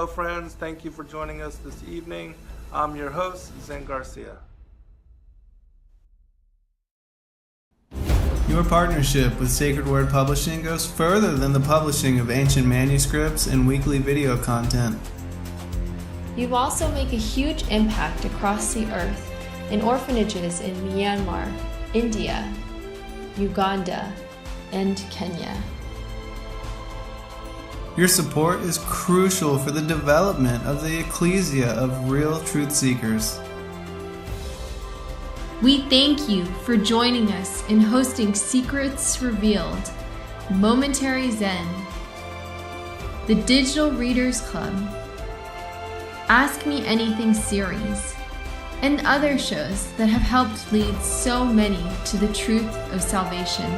Hello friends, thank you for joining us this evening. I'm your host, Zen Garcia. Your partnership with Sacred Word Publishing goes further than the publishing of ancient manuscripts and weekly video content. You also make a huge impact across the earth in orphanages in Myanmar, India, Uganda, and Kenya. Your support is crucial for the development of the ecclesia of real truth seekers. We thank you for joining us in hosting Secrets Revealed, Momentary Zen, the Digital Readers Club, Ask Me Anything series, and other shows that have helped lead so many to the truth of salvation.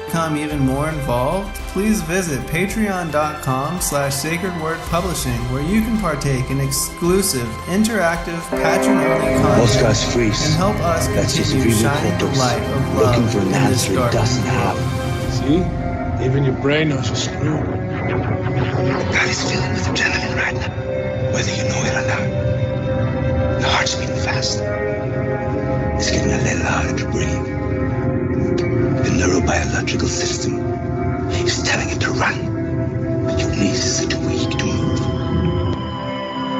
Become even more involved, please visit patreon.com/sacredwordpublishing, where you can partake in exclusive, interactive, patron-only content and help us continue shining the light of love looking for an in this answer it dark doesn't have. See? Even your brain knows you're screwed. God is filled with adrenaline right now, whether you know it or not. Your heart's beating fast. It's getting a little harder to breathe. The neurobiological system is telling it to run, but your knees are too weak to move.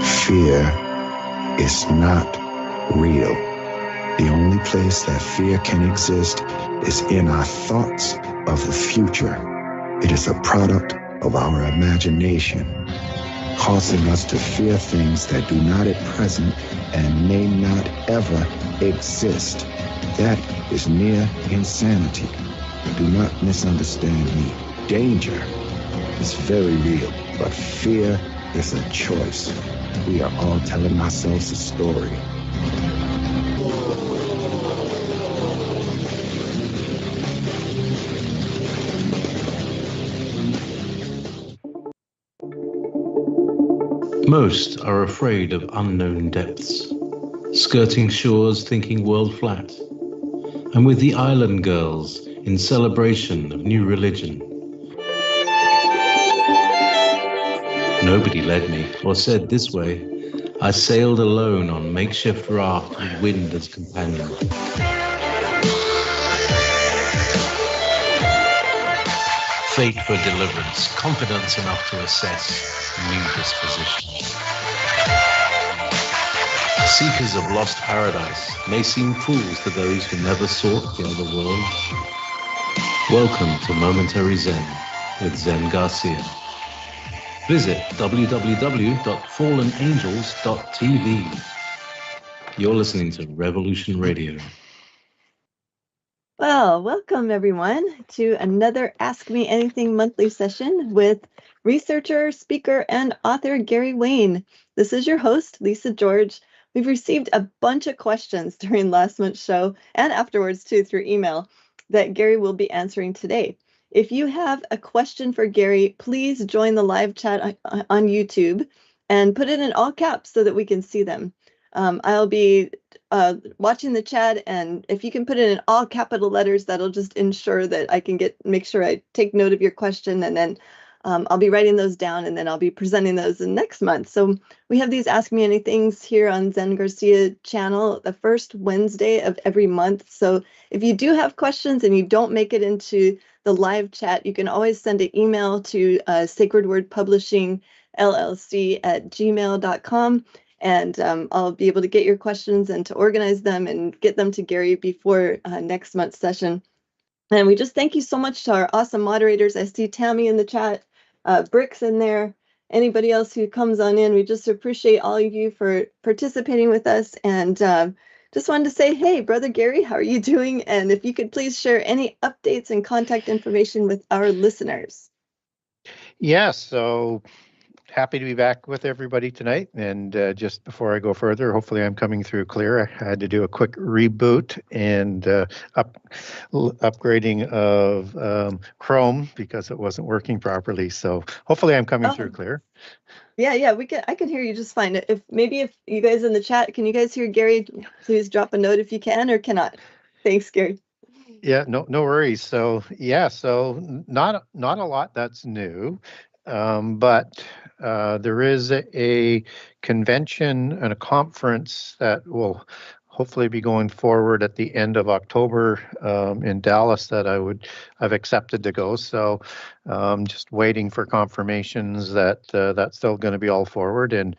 Fear is not real. The only place that fear can exist is in our thoughts of the future. It is a product of our imagination, causing us to fear things that do not at present and may not ever exist. That is near insanity. Do not misunderstand me. Danger is very real, but fear is a choice. We are all telling ourselves a story. Most are afraid of unknown depths, skirting shores thinking world flat, and with the island girls in celebration of new religion. Nobody led me or said this way. I sailed alone on makeshift raft with wind as companion. Fate for deliverance, confidence enough to assess new dispositions. Seekers of lost paradise may seem fools to those who never sought the other world. Welcome to Momentary Zen with Zen Garcia. Visit www.fallenangels.tv. You're listening to Revolution Radio. Well, welcome everyone to another Ask Me Anything monthly session with researcher, speaker, and author Gary Wayne. This is your host, Lisa George. We've received a bunch of questions during last month's show and afterwards too through email that Gary will be answering today. If you have a question for Gary, please join the live chat on YouTube and put it in all caps so that we can see them. I'll be watching the chat, and if you can put it in all capital letters, that'll just ensure that I can make sure I take note of your question, and then I'll be writing those down, and then I'll be presenting those in next month. So we have these Ask Me Anythings here on Zen Garcia channel the first Wednesday of every month. So if you do have questions and you don't make it into the live chat, you can always send an email to sacredwordpublishingllc@gmail.com. And I'll be able to get your questions and to organize them and get them to Gary before next month's session. And we just thank you so much to our awesome moderators. I see Tammy in the chat, Brick's in there, anybody else who comes on in. We just appreciate all of you for participating with us. And just wanted to say, hey, Brother Gary, how are you doing? And if you could please share any updates and contact information with our listeners. Yeah, so happy to be back with everybody tonight. And just before I go further, hopefully I'm coming through clear. I had to do a quick reboot and upgrading of Chrome because it wasn't working properly. So hopefully I'm coming through clear. Yeah, I can hear you just fine. If you guys in the chat, can you guys hear Gary? Please drop a note if you can or cannot. Thanks, Gary. Yeah, no worries. So yeah, so not a lot that's new. but there is a convention and a conference that will hopefully be going forward at the end of October in Dallas that I've accepted to go. So just waiting for confirmations that that's still going to be all forward. And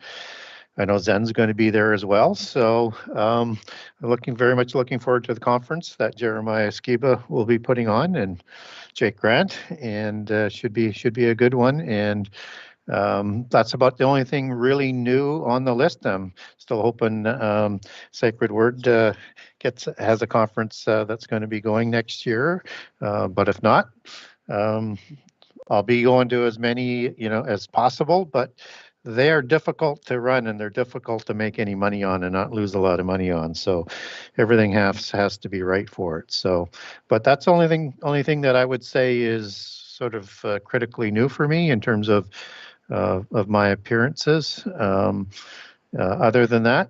I know Zen's going to be there as well. So very much looking forward to the conference that Jeremiah Skiba will be putting on, and Jake Grant, and should be a good one. And that's about the only thing really new on the list. I'm still hoping Sacred Word has a conference that's going to be going next year. But if not, I'll be going to as many as possible. But they are difficult to run, and they're difficult to make any money on and not lose a lot of money on. So everything has to be right for it. So, but that's the only thing that I would say is sort of critically new for me in terms of my appearances. Other than that,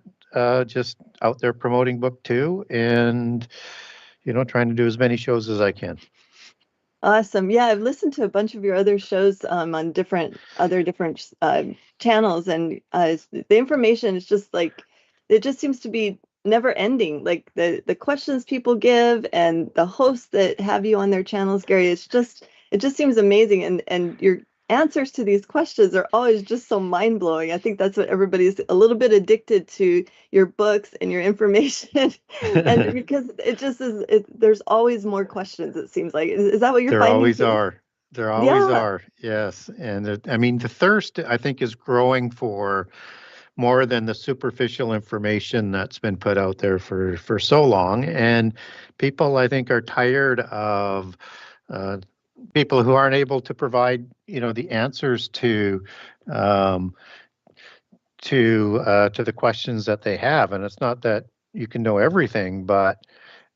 just out there promoting book 2 and trying to do as many shows as I can. Awesome. Yeah, I've listened to a bunch of your other shows on different channels, and the information is just like, it just seems to be never ending. Like the questions people give and the hosts that have you on their channels, Gary, it just seems amazing. And your answers to these questions are always just so mind-blowing. I think that's what everybody's a little bit addicted to, your books and your information. And because it just is, there's always more questions, it seems like. Is that what you're finding? There always are. Yes. And the thirst, I think, is growing for more than the superficial information that's been put out there for so long. And people, I think, are tired of people who aren't able to provide, the answers to the questions that they have. And it's not that you can know everything, but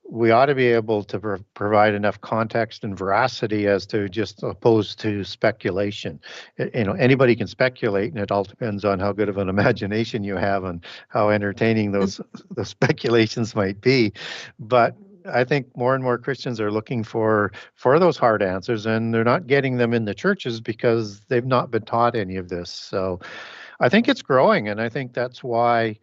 we ought to be able to provide enough context and veracity as to just opposed to speculation. Anybody can speculate, and it all depends on how good of an imagination you have and how entertaining those speculations might be. But I think more and more Christians are looking for those hard answers, and they're not getting them in the churches because they've not been taught any of this. So I think it's growing, and I think that's why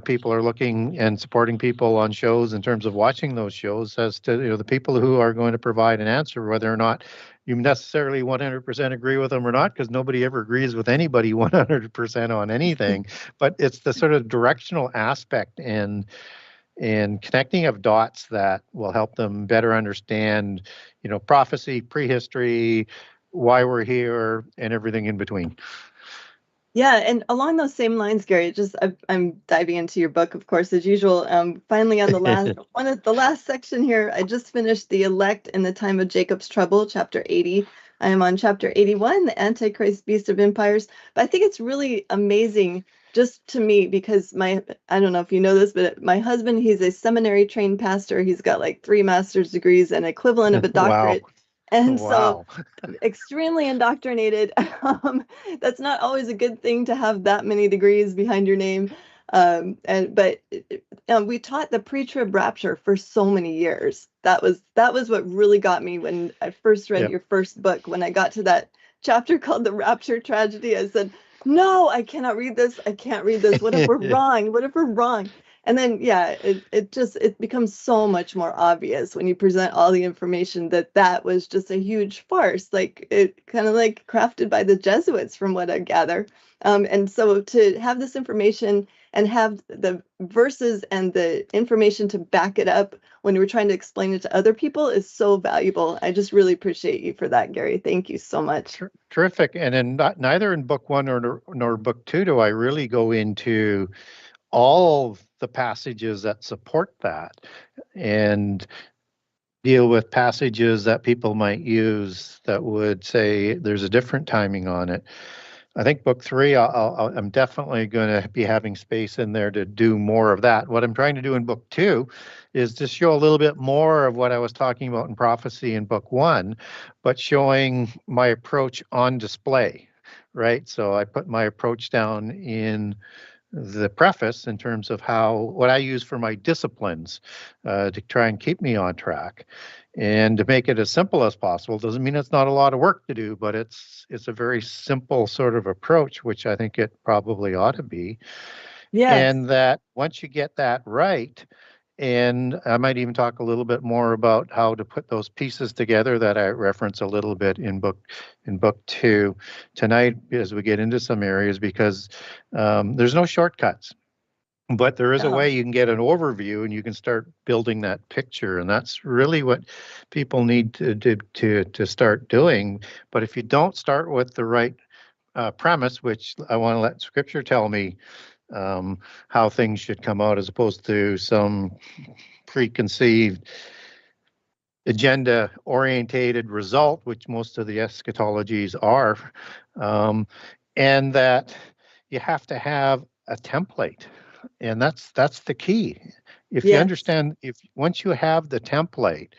people are looking and supporting people on shows in terms of watching those shows as to the people who are going to provide an answer, whether or not you necessarily 100% agree with them or not, because nobody ever agrees with anybody 100% on anything. But it's the sort of directional aspect and connecting of dots that will help them better understand, prophecy, prehistory, why we're here, and everything in between. Yeah, and along those same lines, Gary, I'm diving into your book, of course, as usual. Finally, on the last section here, I just finished The Elect in the Time of Jacob's Trouble, chapter 80. I am on chapter 81, The Antichrist, Beast of Empires. But I think it's really amazing just to me because I don't know if you know this, but my husband, he's a seminary trained pastor. He's got like 3 master's degrees and equivalent of a doctorate. Wow. And Wow. So extremely indoctrinated. That's not always a good thing to have that many degrees behind your name. But we taught the pre-trib rapture for so many years. That was what really got me when I first read your first book. When I got to that chapter called The Rapture Tragedy, I said, no, I cannot read this. I can't read this. What if we're wrong? What if we're wrong? And then, it becomes so much more obvious when you present all the information that was just a huge farce, like it kind of like crafted by the Jesuits, from what I gather. And so to have this information and have the verses and the information to back it up when we're trying to explain it to other people is so valuable. I just really appreciate you for that, Gary. Thank you so much. Terrific. And then neither in book 1 nor book 2 do I really go into all of the passages that support that and deal with passages that people might use that would say there's a different timing on it. I think book 3, I'm definitely going to be having space in there to do more of that. What I'm trying to do in book 2 is to show a little bit more of what I was talking about in prophecy in book 1, but showing my approach on display, right? So I put my approach down in the preface in terms of what I use for my disciplines to try and keep me on track, and to make it as simple as possible. Doesn't mean it's not a lot of work to do, but it's a very simple sort of approach, which I think it probably ought to be. Yes. And that once you get that right, and I might even talk a little bit more about how to put those pieces together that I reference a little bit in book 2 tonight as we get into some areas, because there's no shortcuts. But there is a way you can get an overview and you can start building that picture. And that's really what people need to start doing. But if you don't start with the right premise, which I want to let Scripture tell me how things should come out, as opposed to some preconceived agenda orientated result, which most of the eschatologies are, and that you have to have a template. And that's the key. If you understand, once you have the template,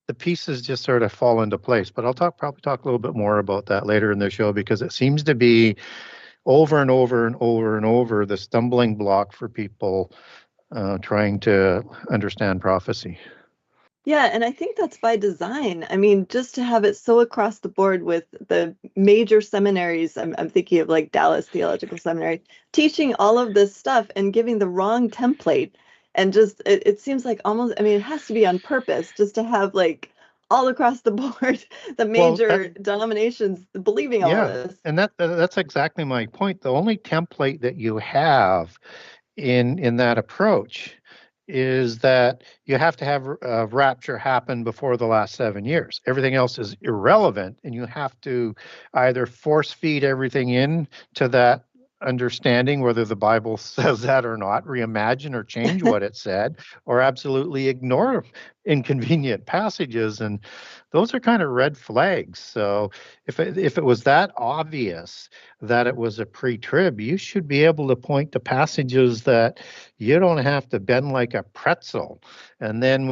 the pieces just sort of fall into place. But I'll probably talk a little bit more about that later in the show, because it seems to be over and over and over and over the stumbling block for people trying to understand prophecy. Yeah, and I think that's by design. I mean, just to have it so across the board with the major seminaries, I'm thinking of like Dallas Theological Seminary, teaching all of this stuff and giving the wrong template. And just, it seems like almost, I mean, it has to be on purpose just to have like all across the board, the major denominations believing all of this. And that's exactly my point. The only template that you have in that approach is that you have to have rapture happen before the last 7 years. Everything else is irrelevant, and you have to either force feed everything in to that understanding, whether the Bible says that or not, reimagine or change what it said, or absolutely ignore inconvenient passages. And those are kind of red flags. So if it was that obvious that it was a pre-trib, you should be able to point to passages that you don't have to bend like a pretzel and then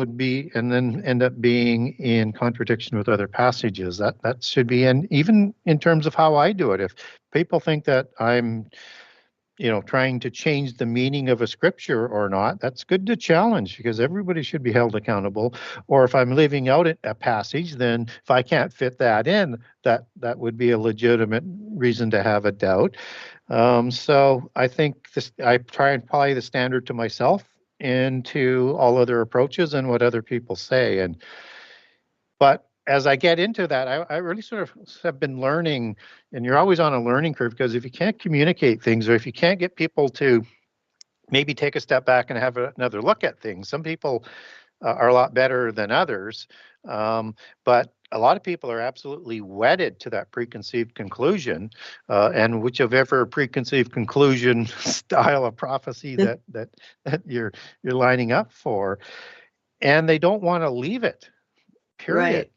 end up being in contradiction with other passages. That should be, and even in terms of how I do it, if people think that I'm trying to change the meaning of a scripture or not, that's good to challenge, because everybody should be held accountable. Or if I'm leaving out a passage, then if I can't fit that in, that would be a legitimate reason to have a doubt. So I think I try and apply the standard to myself and to all other approaches and what other people say. But as I get into that, I really sort of have been learning, and you're always on a learning curve, because if you can't communicate things, or if you can't get people to maybe take a step back and have another look at things, some people are a lot better than others, but a lot of people are absolutely wedded to that preconceived conclusion, and whichever preconceived conclusion style of prophecy that you're lining up for, and they don't want to leave it, period. Right.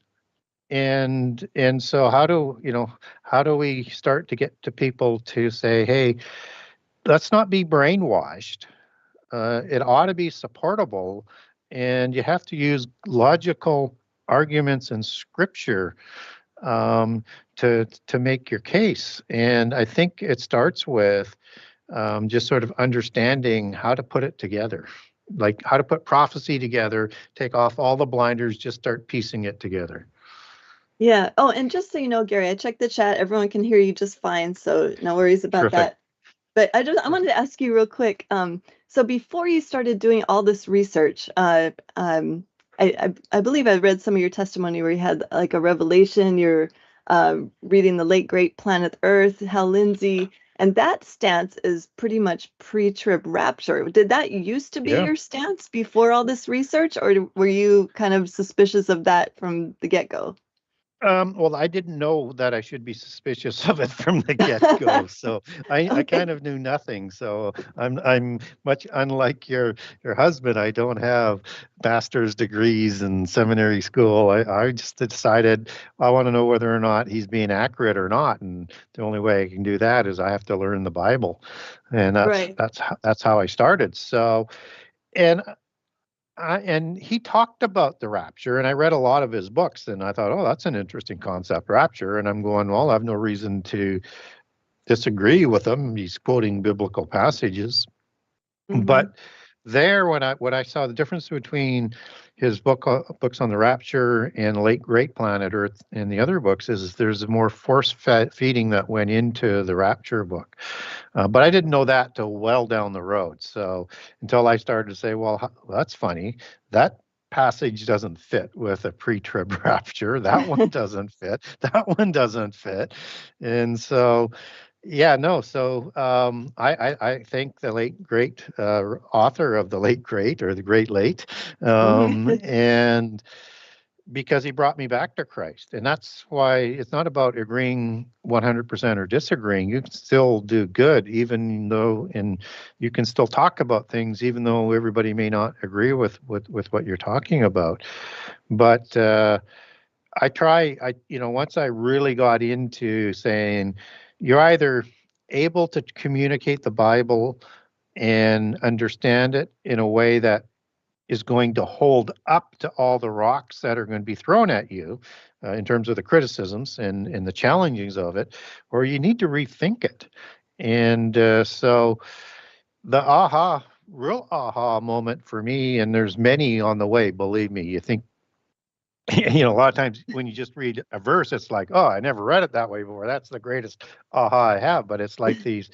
And so how do we start to get to people to say, hey, let's not be brainwashed. It ought to be supportable, and you have to use logical arguments and scripture to make your case. And I think it starts with just sort of understanding how to put it together, like how to put prophecy together, take off all the blinders, just start piecing it together. Yeah. Oh, and just so you know, Gary, I checked the chat. Everyone can hear you just fine, so no worries about that. But I wanted to ask you real quick. So before you started doing all this research, I believe I read some of your testimony where you had like a revelation. You're reading the late great Planet Earth, Hal Lindsey, and that stance is pretty much pre-trib rapture. Did that used to be your stance before all this research, or were you kind of suspicious of that from the get-go? Well, I didn't know that I should be suspicious of it from the get-go, so I kind of knew nothing. So I'm much unlike your husband. I don't have master's degrees in seminary school. I just decided I want to know whether or not he's being accurate or not, and the only way I can do that is I have to learn the Bible, and that's how I started. So, and he talked about the rapture, and I read a lot of his books, and I thought, oh, that's an interesting concept, rapture. And I'm going, well, I have no reason to disagree with him. He's quoting biblical passages. Mhm. But there, when I saw the difference between his books on the rapture and Late Great Planet Earth and the other books is there's more force feeding that went into the rapture book. But I didn't know that till well down the road. So until I started to say, well, that's funny. That passage doesn't fit with a pre-trib rapture. That one doesn't fit. That one doesn't fit. And so yeah, no. So I thank the late great author of the late great or the great late, and because he brought me back to Christ, and that's why it's not about agreeing 100% or disagreeing. You can still do good, even though, and you can still talk about things, even though everybody may not agree with what you're talking about. But once I really got into saying, you're either able to communicate the Bible and understand it in a way that is going to hold up to all the rocks that are going to be thrown at you in terms of the criticisms and the challengings of it, or you need to rethink it. And so the real aha moment for me, and there's many on the way, believe me, you think, a lot of times when you just read a verse, it's like, oh, I never read it that way before. That's the greatest aha I have. But it's like the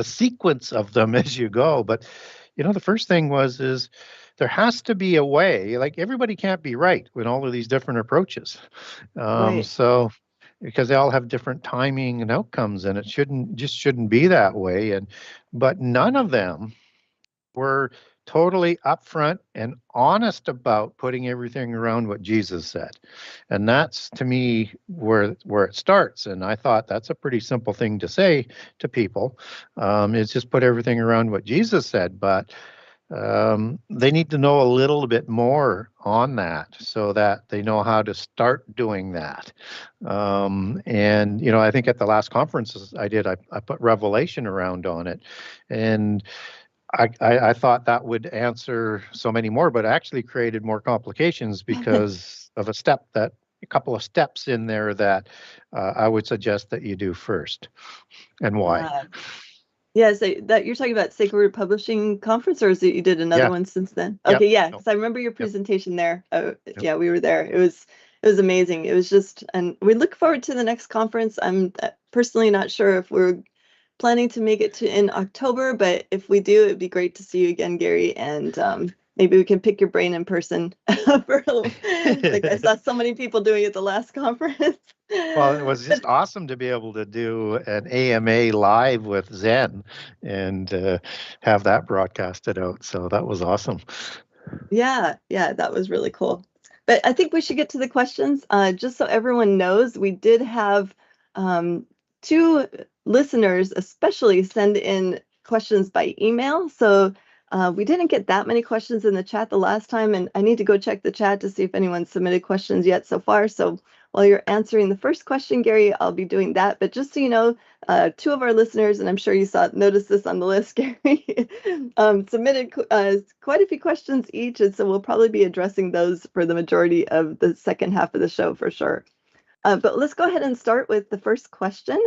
sequence of them as you go. But, the first thing is there has to be a way, like everybody can't be right with all of these different approaches. Right. So, because they all have different timing and outcomes, and it shouldn't be that way. But none of them were totally upfront and honest about putting everything around what Jesus said. And that's, to me, where it starts. And I thought that's a pretty simple thing to say to people, is just put everything around what Jesus said. But they need to know a little bit more on that so that they know how to start doing that. And I think at the last conferences I did, I put Revelation around on it. And I thought that would answer so many more, but actually created more complications because of a couple of steps in there that I would suggest that you do first. And why? Yeah, so that you're talking about Sacred Word Publishing Conference, or is it you did another one since then? Okay, yeah, because I remember your presentation there. Yeah, we were there. It was amazing. It was just, and we look forward to the next conference. I'm personally not sure if we're planning to make it in October, but if we do, it'd be great to see you again, Gary, and maybe we can pick your brain in person. Like I saw so many people doing it at the last conference. Well, it was just awesome to be able to do an AMA live with Zen and have that broadcasted out. So that was awesome. Yeah, that was really cool. But I think we should get to the questions. Just so everyone knows, we did have 2 listeners especially send in questions by email. So we didn't get that many questions in the chat the last time, and I need to go check the chat to see if anyone submitted questions yet so far. So while you're answering the first question, Gary, I'll be doing that. But just so you know, 2 of our listeners, and I'm sure you noticed this on the list, Gary, submitted quite a few questions each, and so we'll probably be addressing those for the majority of the second half of the show for sure. But let's go ahead and start with the first question.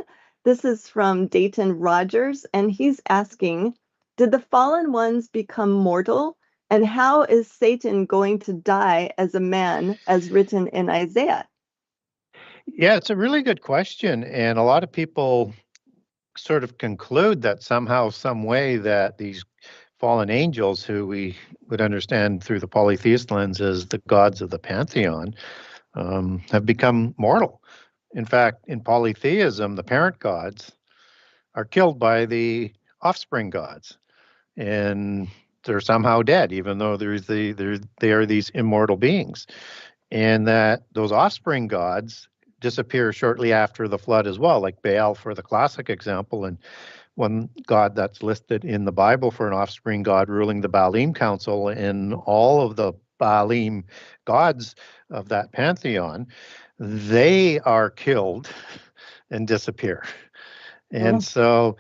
This is from Dayton Rogers, and he's asking, did the fallen ones become mortal? And how is Satan going to die as a man, as written in Isaiah? Yeah, it's a really good question. And a lot of people sort of conclude that somehow, some way that these fallen angels, who we would understand through the polytheist lens as the gods of the pantheon, have become mortal. In fact, in polytheism, the parent gods are killed by the offspring gods, and they're somehow dead, even though they are these immortal beings, and that those offspring gods disappear shortly after the flood as well, like Baal for the classic example, and one god that's listed in the Bible for an offspring god ruling the Baalim Council, and all of the Baalim gods of that pantheon, they are killed and disappear. And so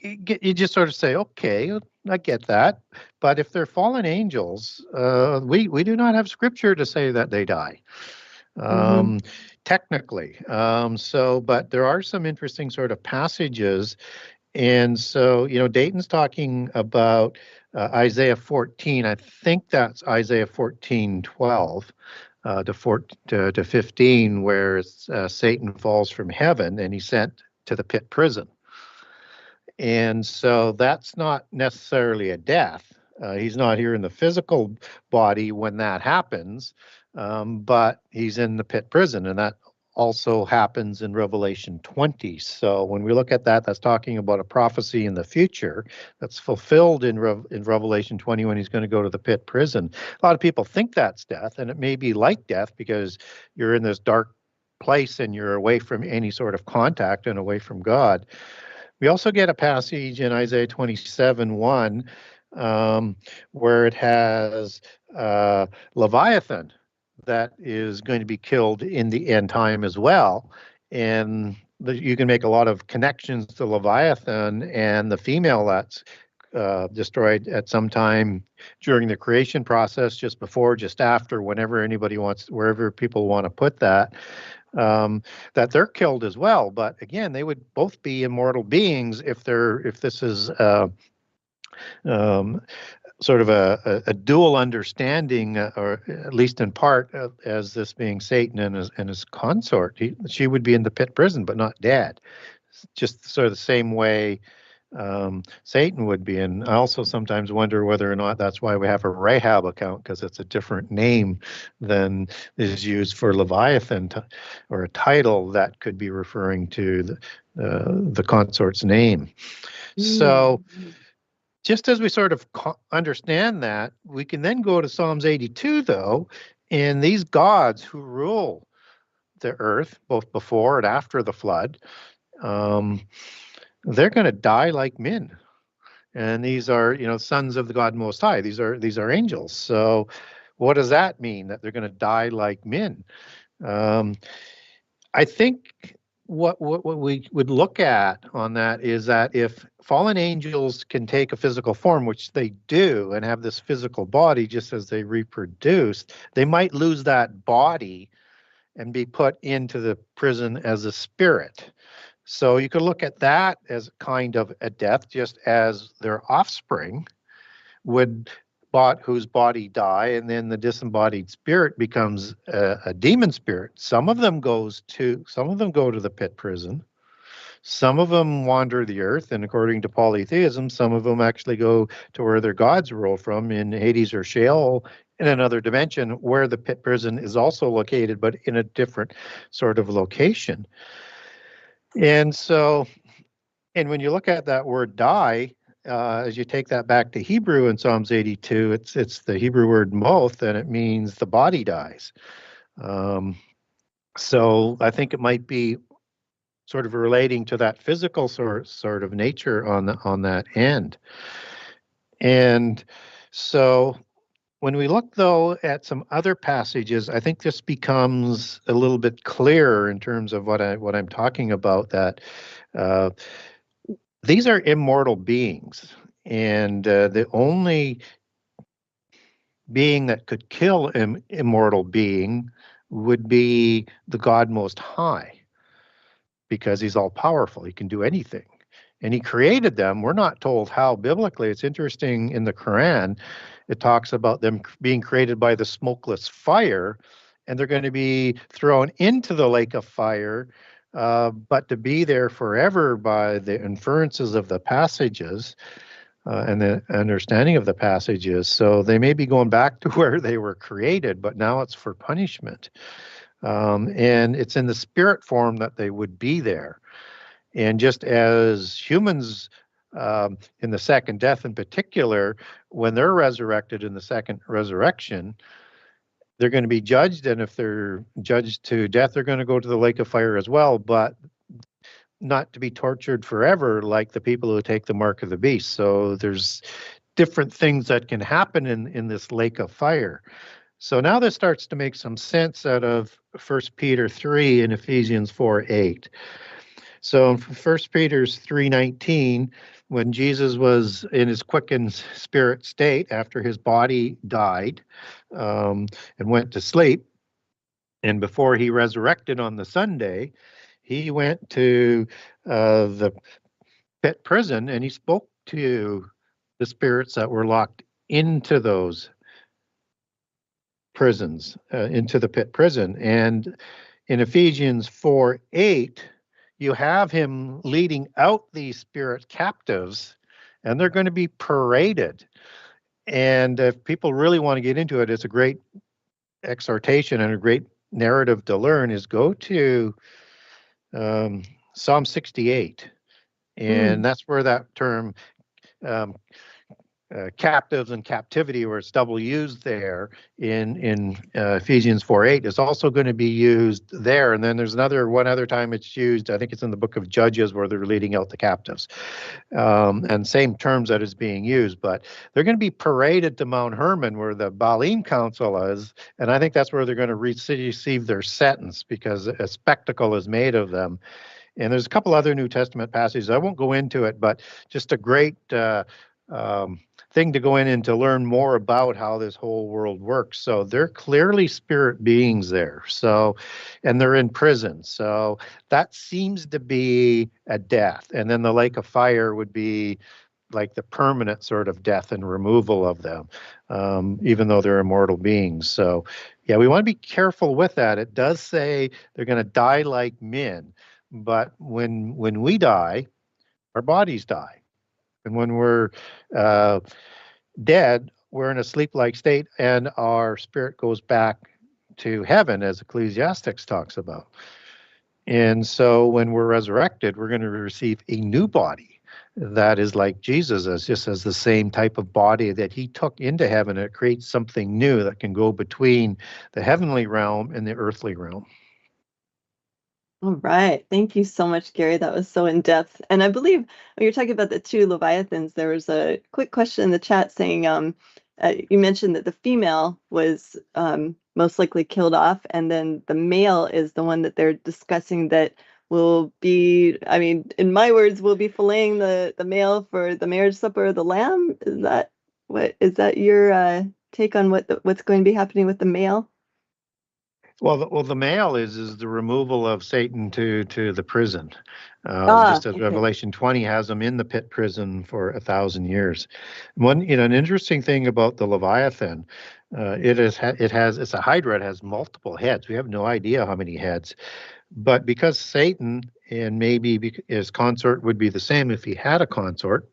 you just sort of say, okay, I get that. But if they're fallen angels, we do not have scripture to say that they die. technically. But there are some interesting sort of passages. And so, Dayton's talking about Isaiah 14. I think that's Isaiah 14:12 to 15, where Satan falls from heaven and he's sent to the pit prison. And so that's not necessarily a death. He's not here in the physical body when that happens, but he's in the pit prison, and that also happens in Revelation 20. So when we look at that, that's talking about a prophecy in the future that's fulfilled in Revelation 20 when he's going to go to the pit prison. A lot of people think that's death, and it may be like death because you're in this dark place and you're away from any sort of contact and away from God. We also get a passage in Isaiah 27:1 where it has Leviathan that is going to be killed in the end time as well. And you can make a lot of connections to Leviathan and the female that's destroyed at some time during the creation process, just before, just after, whenever anybody wants, wherever people want to put that. That they're killed as well. But again, they would both be immortal beings if this is sort of a dual understanding, or at least in part, as this being Satan and his consort. She would be in the pit prison, but not dead. Just sort of the same way Satan would be. And I also sometimes wonder whether or not that's why we have a Rahab account, because it's a different name than is used for Leviathan, or a title that could be referring to the consort's name. So just as we sort of understand that, we can then go to Psalms 82, though, and these gods who rule the earth, both before and after the flood, they're going to die like men. And these are, sons of the God Most High. These are angels. So what does that mean, that they're going to die like men? I think what we would look at on that is that if fallen angels can take a physical form, which they do, and have this physical body just as they reproduce, they might lose that body and be put into the prison as a spirit. So you could look at that as kind of a death, just as their offspring would, whose body die, and then the disembodied spirit becomes a demon spirit. Some of them go to the pit prison. Some of them wander the earth, and according to polytheism, some of them actually go to where their gods rule from, in Hades or Sheol, in another dimension, where the pit prison is also located, but in a different sort of location. And so, and when you look at that word die, as you take that back to Hebrew in Psalms 82, it's the Hebrew word moth, and it means the body dies. So I think it might be sort of relating to that physical sort of nature on that end. And so when we look, though, at some other passages, I think this becomes a little bit clearer in terms of what I'm talking about, that these are immortal beings, and the only being that could kill an immortal being would be the God Most High, because he's all powerful. He can do anything. And he created them. We're not told how biblically. It's interesting, in the Qur'an, it talks about them being created by the smokeless fire, and they're going to be thrown into the lake of fire, but to be there forever by the inferences of the passages and the understanding of the passages. So they may be going back to where they were created, but now it's for punishment. And it's in the spirit form that they would be there. And just as humans in the second death in particular, when they're resurrected in the second resurrection, they're going to be judged. And if they're judged to death, they're going to go to the lake of fire as well, but not to be tortured forever like the people who take the mark of the beast. So there's different things that can happen in this lake of fire. So now this starts to make some sense out of 1 Peter 3 and Ephesians 4:8. So in 1 Peter 3:19, when Jesus was in his quickened spirit state after his body died and went to sleep, And before he resurrected on the Sunday, he went to the pit prison and he spoke to the spirits that were locked into those prisons, into the pit prison. And in Ephesians 4:8, you have him leading out these spirit captives, and they're going to be paraded. And if people really want to get into it, it's a great exhortation and a great narrative to learn is go to Psalm 68. And that's where that term captives and captivity, where it's double used there in Ephesians 4:8, is also going to be used there. And then there's one other time it's used, I think it's in the book of Judges, where they're leading out the captives. And same terms that is being used, but they're going to be paraded to Mount Hermon, where the Baalim Council is. And I think that's where they're going to receive their sentence, because a spectacle is made of them. And there's a couple other New Testament passages. I won't go into it, but just a great thing to go in and to learn more about how this whole world works. So they're clearly spirit beings there. So, and they're in prison. So that seems to be a death. And then the lake of fire would be like the permanent sort of death and removal of them, even though they're immortal beings. So yeah, we want to be careful with that. It does say they're going to die like men, but when we die, our bodies die. And when we're dead, we're in a sleep-like state, and our spirit goes back to heaven, as Ecclesiastes talks about. And so when we're resurrected, we're going to receive a new body that is like Jesus, just as the same type of body that he took into heaven. It creates something new that can go between the heavenly realm and the earthly realm. All right. Thank you so much, Gary. That was so in-depth. And I believe when you're talking about the two Leviathans, there was a quick question in the chat saying, you mentioned that the female was most likely killed off, and then the male is the one that they're discussing that will be, I mean, in my words, will be filleting the male for the marriage supper of the Lamb. Is that your take on what's going to be happening with the male? Well, the male is the removal of Satan to the prison, just as Revelation 20 has him in the pit prison for 1,000 years. An interesting thing about the Leviathan, it's a hydra. It has multiple heads. We have no idea how many heads, but because Satan, and maybe his consort would be the same if he had a consort,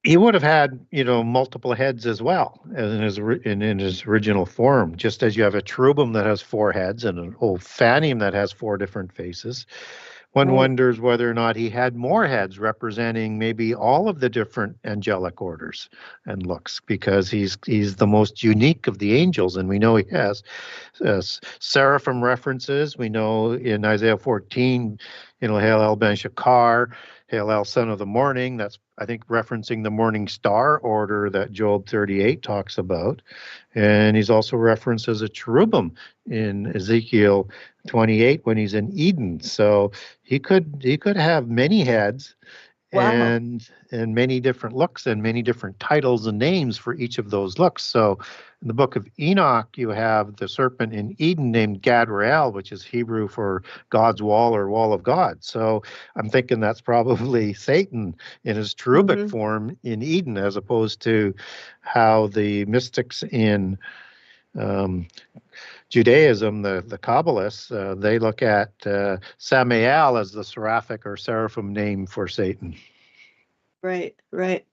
he would have had, multiple heads as well in his original form, just as you have a cherubim that has 4 heads and an Ophanium that has 4 different faces. One wonders whether or not he had more heads, representing maybe all of the different angelic orders and looks, because he's the most unique of the angels, and we know he has seraphim references. We know in Isaiah 14, Hail El Ben Shakar, Hail El Son of the Morning. That's, I think, referencing the morning star order that Job 38 talks about. And he's also referenced as a cherubim in Ezekiel 28 when he's in Eden. So he could have many heads. Wow. and many different looks and many different titles and names for each of those looks. So in the book of Enoch, you have the serpent in Eden named Gadrael, which is Hebrew for God's wall or wall of God. So I'm thinking that's probably Satan in his cherubic form in Eden, as opposed to how the mystics in Judaism, the Kabbalists, they look at Samael as the seraphic or seraphim name for Satan. Right.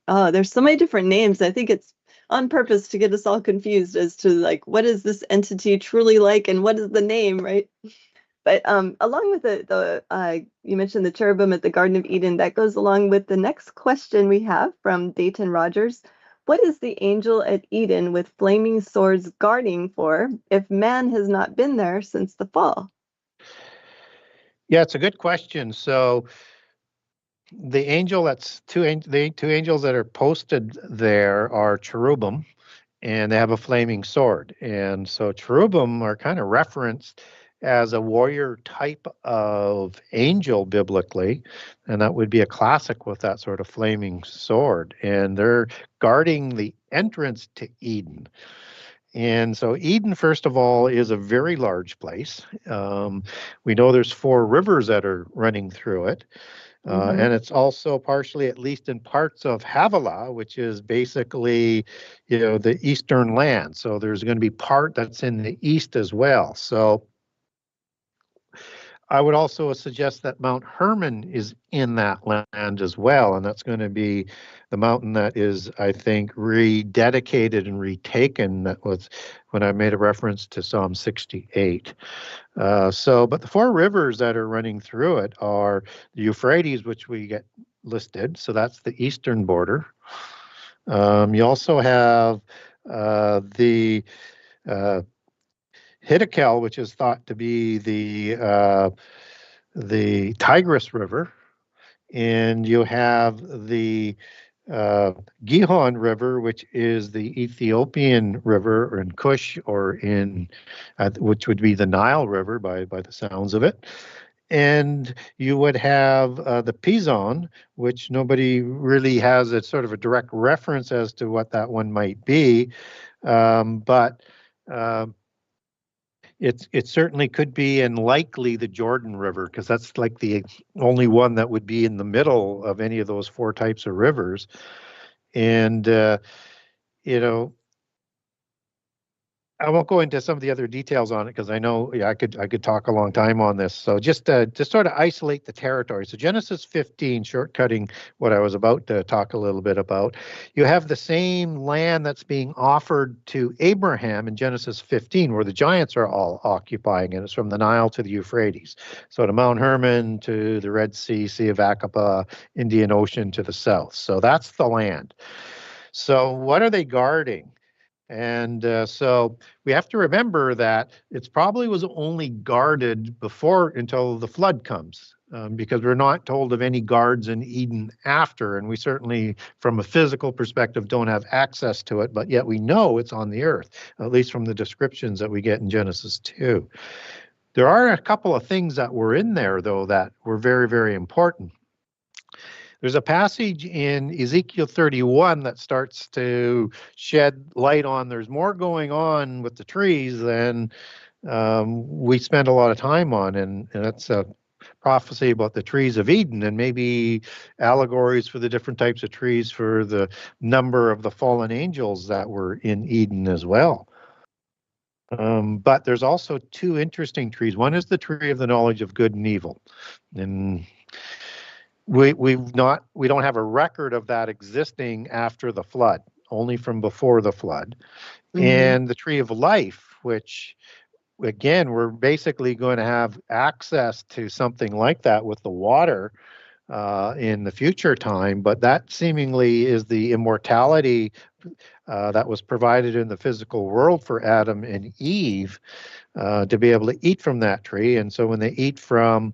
Oh, there's so many different names. I think it's on purpose to get us all confused as to like, what is this entity truly like and what is the name, right? But along with the you mentioned the cherubim at the Garden of Eden, that goes along with the next question we have from Dayton Rogers. What is the angel at Eden with flaming swords guarding for if man has not been there since the fall? Yeah, it's a good question. So the angel the two angels that are posted there are cherubim, and they have a flaming sword. And so cherubim are kind of referenced as a warrior type of angel biblically, and that would be a classic with that sort of flaming sword. And they're guarding the entrance to Eden. And so Eden, first of all, is a very large place. We know there's 4 rivers that are running through it. And it's also partially, at least in parts of Havilah, which is basically, the eastern land. So there's going to be part that's in the east as well. So I would also suggest that Mount Hermon is in that land as well, and that's going to be the mountain that is, I think, rededicated and retaken. That was when I made a reference to Psalm 68. But the 4 rivers that are running through it are the Euphrates, which we get listed, so that's the eastern border. You also have the Hiddekel, which is thought to be the Tigris River, and you have the Gihon River, which is the Ethiopian River, or in Kush, or in which would be the Nile River by the sounds of it. And you would have the Pison, which nobody really has a sort of a direct reference as to what that one might be, but it certainly could be, and likely, the Jordan River, because that's like the only one that would be in the middle of any of those 4 types of rivers. And I won't go into some of the other details on it, because I know I could talk a long time on this. So just to sort of isolate the territory. So Genesis 15, shortcutting what I was about to talk a little bit about, you have the same land that's being offered to Abraham in Genesis 15, where the giants are all occupying it. It's from the Nile to the Euphrates. So to Mount Hermon, to the Red Sea, Sea of Aqaba, Indian Ocean to the south. So that's the land. So what are they guarding? And so we have to remember that it's probably was only guarded until the flood comes, because we're not told of any guards in Eden after, and we certainly, from a physical perspective, don't have access to it, but yet we know it's on the earth, at least from the descriptions that we get in Genesis 2. There are a couple of things that were in there, though, that were very, very important. There's a passage in Ezekiel 31 that starts to shed light on there's more going on with the trees than we spend a lot of time on, and that's a prophecy about the trees of Eden, and maybe allegories for the different types of trees for the number of the fallen angels that were in Eden as well. But there's also 2 interesting trees. One is the tree of the knowledge of good and evil, and we don't have a record of that existing after the flood, only from before the flood. And the tree of life, which, again, we're basically going to have access to something like that with the water in the future time, but that seemingly is the immortality that was provided in the physical world for Adam and Eve to be able to eat from that tree. And so when they eat from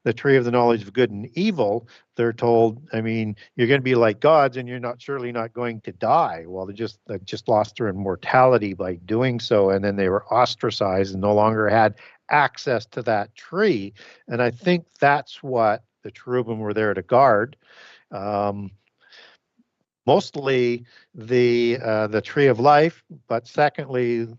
the tree of the knowledge of good and evil, they're told, you're going to be like gods, and you're surely not going to die. Well, they just lost their immortality by doing so, and then they were ostracized and no longer had access to that tree. And I think that's what the cherubim were there to guard. Mostly the tree of life, but secondly,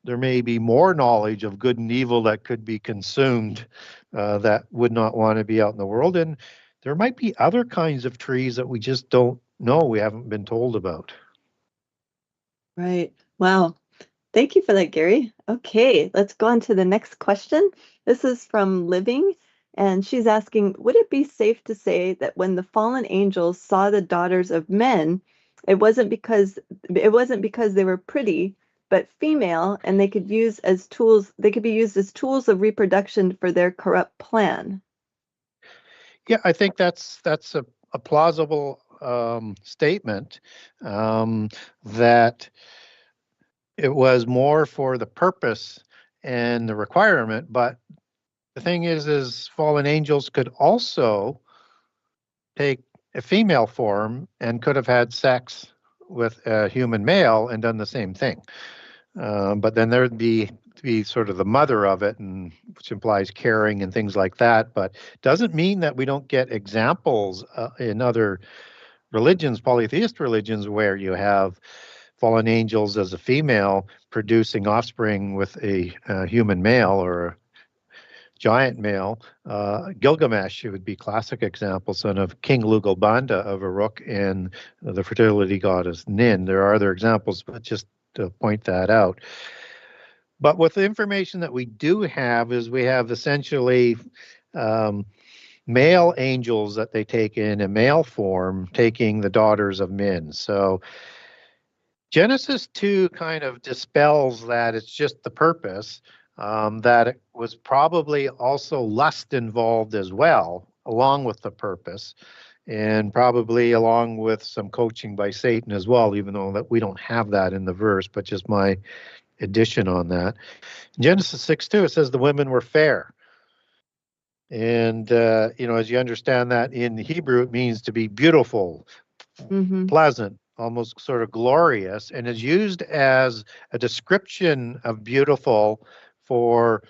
there may be more knowledge of good and evil that could be consumed that would not want to be out in the world. And there might be other kinds of trees that we just don't know, we haven't been told about. Right. Wow. Thank you for that, Gary. Okay, let's go on to the next question. This is from Living, and she's asking, would it be safe to say that when the fallen angels saw the daughters of men, it wasn't because they were pretty, but female, and they could be used as tools of reproduction for their corrupt plan? Yeah, I think that's a plausible statement, that it was more for the purpose and the requirement. But the thing is fallen angels could also take a female form and could have had sex with a human male and done the same thing. But then there would be sort of the mother of it, and which implies caring and things like that. But doesn't mean that we don't get examples in other religions, polytheist religions, where you have fallen angels as a female producing offspring with a human male or a giant male. Gilgamesh would be classic example, son of King Lugalbanda of Uruk and the fertility goddess Nin. There are other examples, but just to point that out. But with the information that we do have is we have essentially male angels that they take in a male form, taking the daughters of men. So Genesis 2 kind of dispels that it's just the purpose, that it was probably also lust involved as well, along with the purpose, and probably along with some coaching by Satan as well, even though that we don't have that in the verse, but just my addition on that. In Genesis 6:2, it says the women were fair. And, as you understand that in Hebrew, it means to be beautiful, pleasant, almost sort of glorious, and is used as a description of beautiful for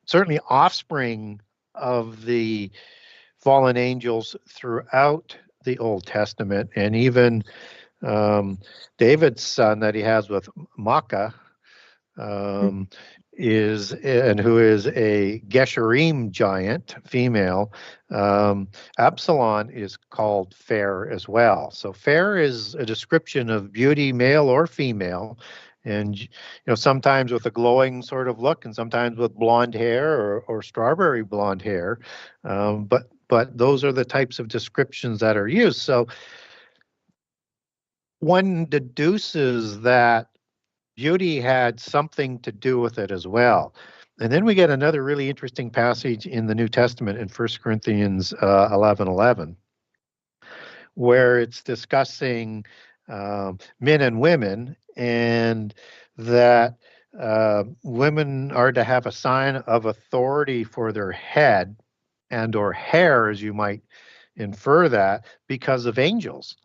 certainly offspring of the fallen angels throughout the Old Testament. And even David's son that he has with Makkah, who is a Gesherim giant, female. Absalom is called fair as well. So fair is a description of beauty, male or female, and sometimes with a glowing sort of look, and sometimes with blonde hair or strawberry blonde hair. But those are the types of descriptions that are used. So one deduces that beauty had something to do with it as well. And then we get another really interesting passage in the New Testament in 1 Corinthians 11:11, where it's discussing men and women, and that women are to have a sign of authority for their head and or hair, as you might infer that, because of angels.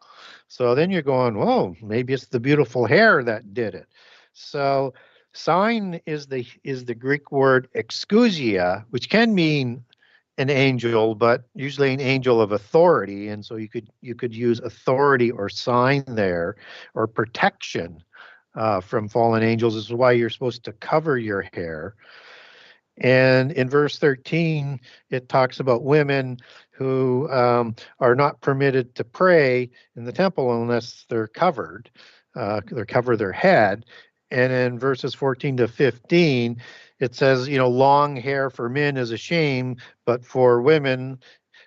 So then you're going, whoa, maybe it's the beautiful hair that did it. So sign is the Greek word exousia, which can mean an angel, but usually an angel of authority. And so you could use authority or sign there, or protection from fallen angels. This is why you're supposed to cover your hair. And in verse 13, it talks about women who are not permitted to pray in the temple unless they're covered. They cover their head. And in verses 14 to 15, it says, long hair for men is a shame, but for women,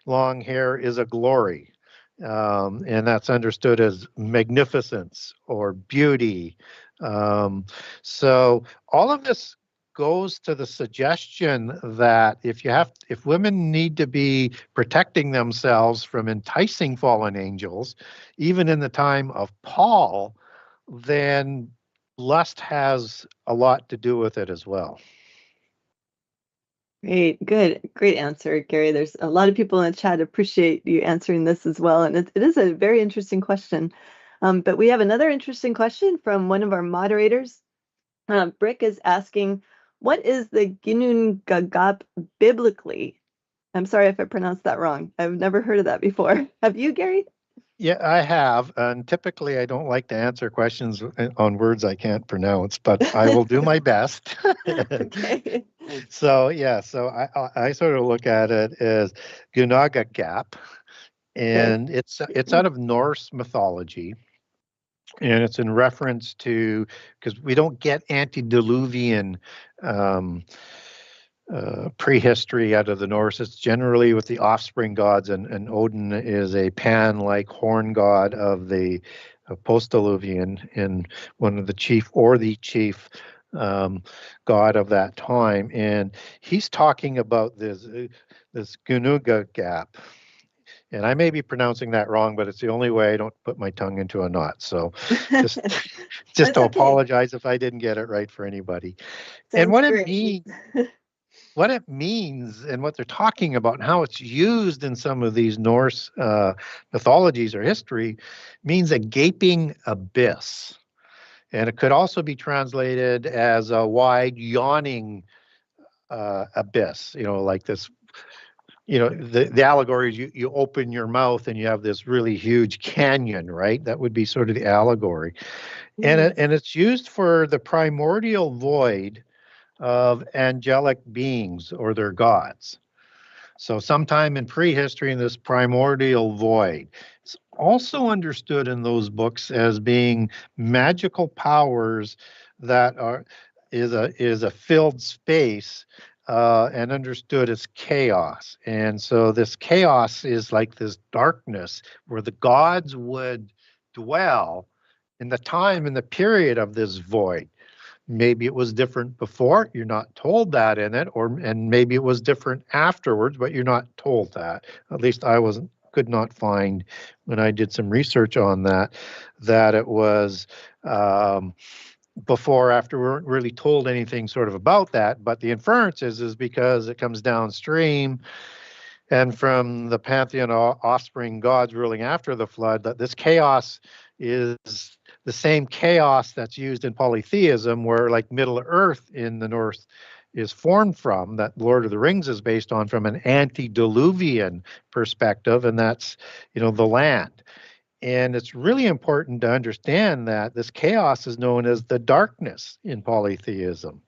long hair is a glory. And that's understood as magnificence or beauty. So all of this goes to the suggestion that if women need to be protecting themselves from enticing fallen angels, even in the time of Paul, then lust has a lot to do with it as well. Great answer, Gary. There's a lot of people in the chat appreciate you answering this as well, and it is a very interesting question. But we have another interesting question from one of our moderators. Brick is asking, what is the Ginun Gagap biblically? I'm sorry if I pronounced that wrong. I've never heard of that before. Have you, Gary? Yeah, I have. And typically I don't like to answer questions on words I can't pronounce, but I will do my best. Okay. So I sort of look at it as Gunaga Gap, and it's out of Norse mythology. And it's in reference to, because we don't get antediluvian prehistory out of the Norse. It's generally with the offspring gods, and Odin is a Pan-like horn god of the post-diluvian, and one of the chief god of that time. And he's talking about this Gunuga gap. And I may be pronouncing that wrong, but it's the only way I don't put my tongue into a knot. So just to apologize if I didn't get it right for anybody. And what it means and what they're talking about and how it's used in some of these Norse mythologies or history means a gaping abyss. And it could also be translated as a wide yawning abyss, like this the allegory is you open your mouth and you have this really huge canyon, right? That would be sort of the allegory. And it's used for the primordial void of angelic beings or their gods. So sometime in prehistory, in this primordial void, it's also understood in those books as being magical powers that is a filled space, and understood as chaos. And so this chaos is like this darkness where the gods would dwell in the time and the period of this void. Maybe it was different before, you're not told that in it, and maybe it was different afterwards, but you're not told that. At least I could not find, when I did some research on that it was before or after. We weren't really told anything sort of about that, but the inference is because it comes downstream and from the pantheon of offspring gods ruling after the flood, that this chaos is the same chaos that's used in polytheism, where like Middle Earth in the north is formed from, that Lord of the Rings is based on, from an antediluvian perspective, and that's, the land. And it's really important to understand that this chaos is known as the darkness in polytheism.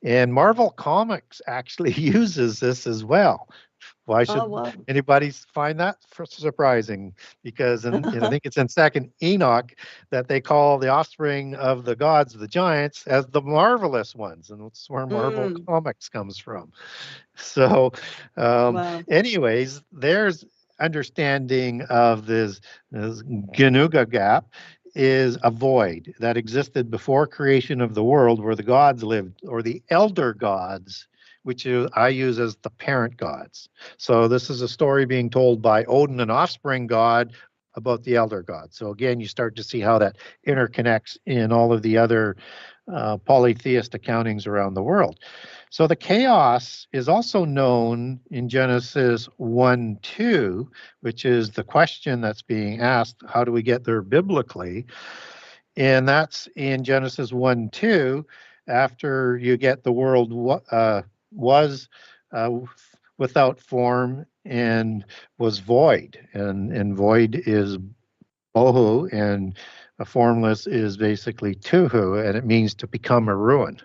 And Marvel Comics actually uses this as well. Why should anybody find that surprising? Because I think it's in Second Enoch that they call the offspring of the gods, the giants, as the marvelous ones, and that's where Marvel Comics comes from. So, anyways, there's understanding of this Ganuga gap is a void that existed before creation of the world, where the gods lived, or the elder gods, which I use as the parent gods. So this is a story being told by Odin, an offspring god, about the elder gods. So again, you start to see how that interconnects in all of the other polytheist accountings around the world. So the chaos is also known in Genesis 1:2, which is the question that's being asked, how do we get there biblically? And that's in Genesis 1:2, after you get the world was without form and was void, and void is bohu, and a formless is basically tuhu, and it means to become a ruin.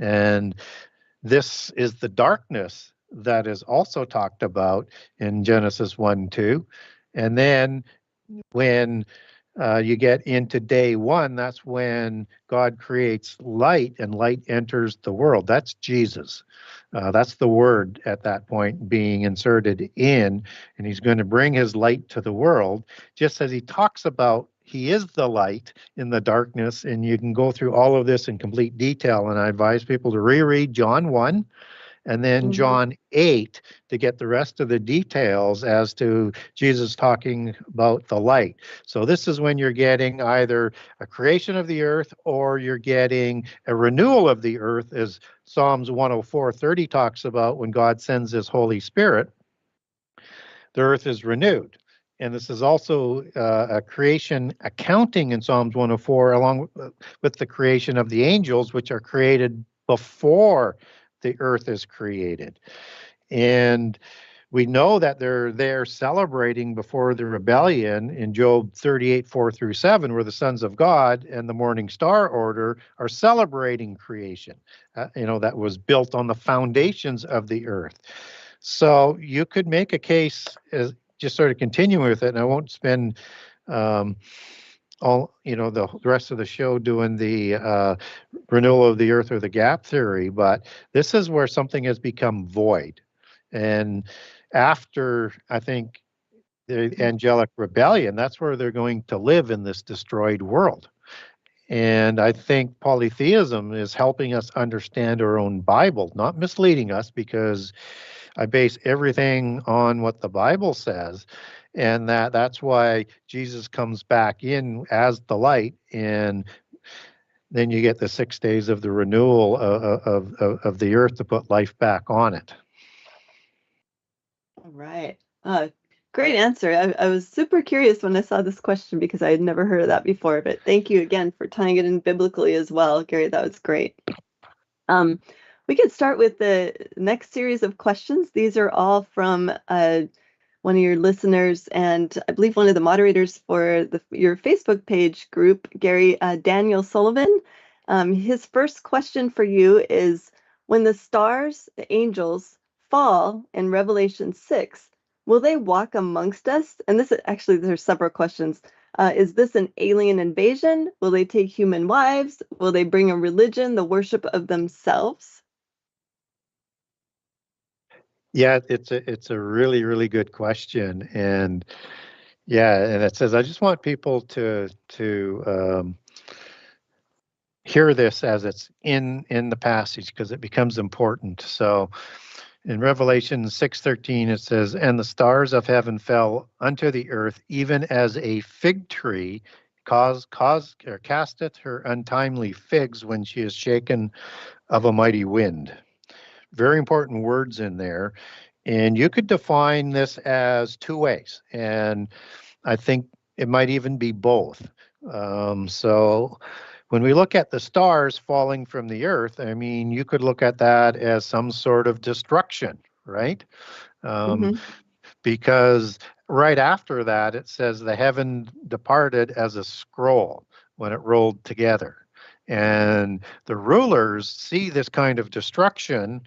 And this is the darkness that is also talked about in Genesis 1:2. And then when you get into day one, that's when God creates light, and light enters the world. That's Jesus. That's the word at that point being inserted in, and he's going to bring his light to the world, just as he talks about he is the light in the darkness. And you can go through all of this in complete detail, and I advise people to reread John 1 and then John 8 to get the rest of the details as to Jesus talking about the light. So this is when you're getting either a creation of the earth, or you're getting a renewal of the earth, as Psalms 104:30 talks about. When God sends his Holy Spirit, the earth is renewed. And this is also a creation accounting in Psalms 104, along with the creation of the angels, which are created before the earth is created. And we know that they're celebrating before the rebellion in Job 38:4-7, where the sons of God and the morning star order are celebrating creation, that was built on the foundations of the earth. So you could make a case, as just sort of continuing with it, and I won't spend the rest of the show doing the renewal of the earth or the gap theory, but this is where something has become void. And after, I think, the angelic rebellion, that's where they're going to live, in this destroyed world. And I think polytheism is helping us understand our own Bible, not misleading us, because I base everything on what the Bible says. And that's why Jesus comes back in as the light, and then you get the 6 days of the renewal of the earth to put life back on it. All right. Great answer. I was super curious when I saw this question, because I had never heard of that before, but thank you again for tying it in biblically as well, Gary. That was great. We we could start with the next series of questions. These are all from one of your listeners, and I believe one of the moderators for your Facebook page group, Gary Daniel Sullivan. His first question for you is, when the stars, the angels, fall in Revelation 6, will they walk amongst us? And this is actually, there's several questions. Is this an alien invasion? Will they take human wives? Will they bring a religion, the worship of themselves? Yeah, it's a really, really good question. And yeah, and it says, I just want people to hear this as it's in the passage, because it becomes important. So in Revelation 6:13, it says, and the stars of heaven fell unto the earth, even as a fig tree casteth her untimely figs when she is shaken of a mighty wind. Very important words in there. And you could define this as two ways. And I think it might even be both. So when we look at the stars falling from the earth, I mean, you could look at that as some sort of destruction, right? Because right after that, it says the heaven departed as a scroll when it rolled together. And the rulers see this kind of destruction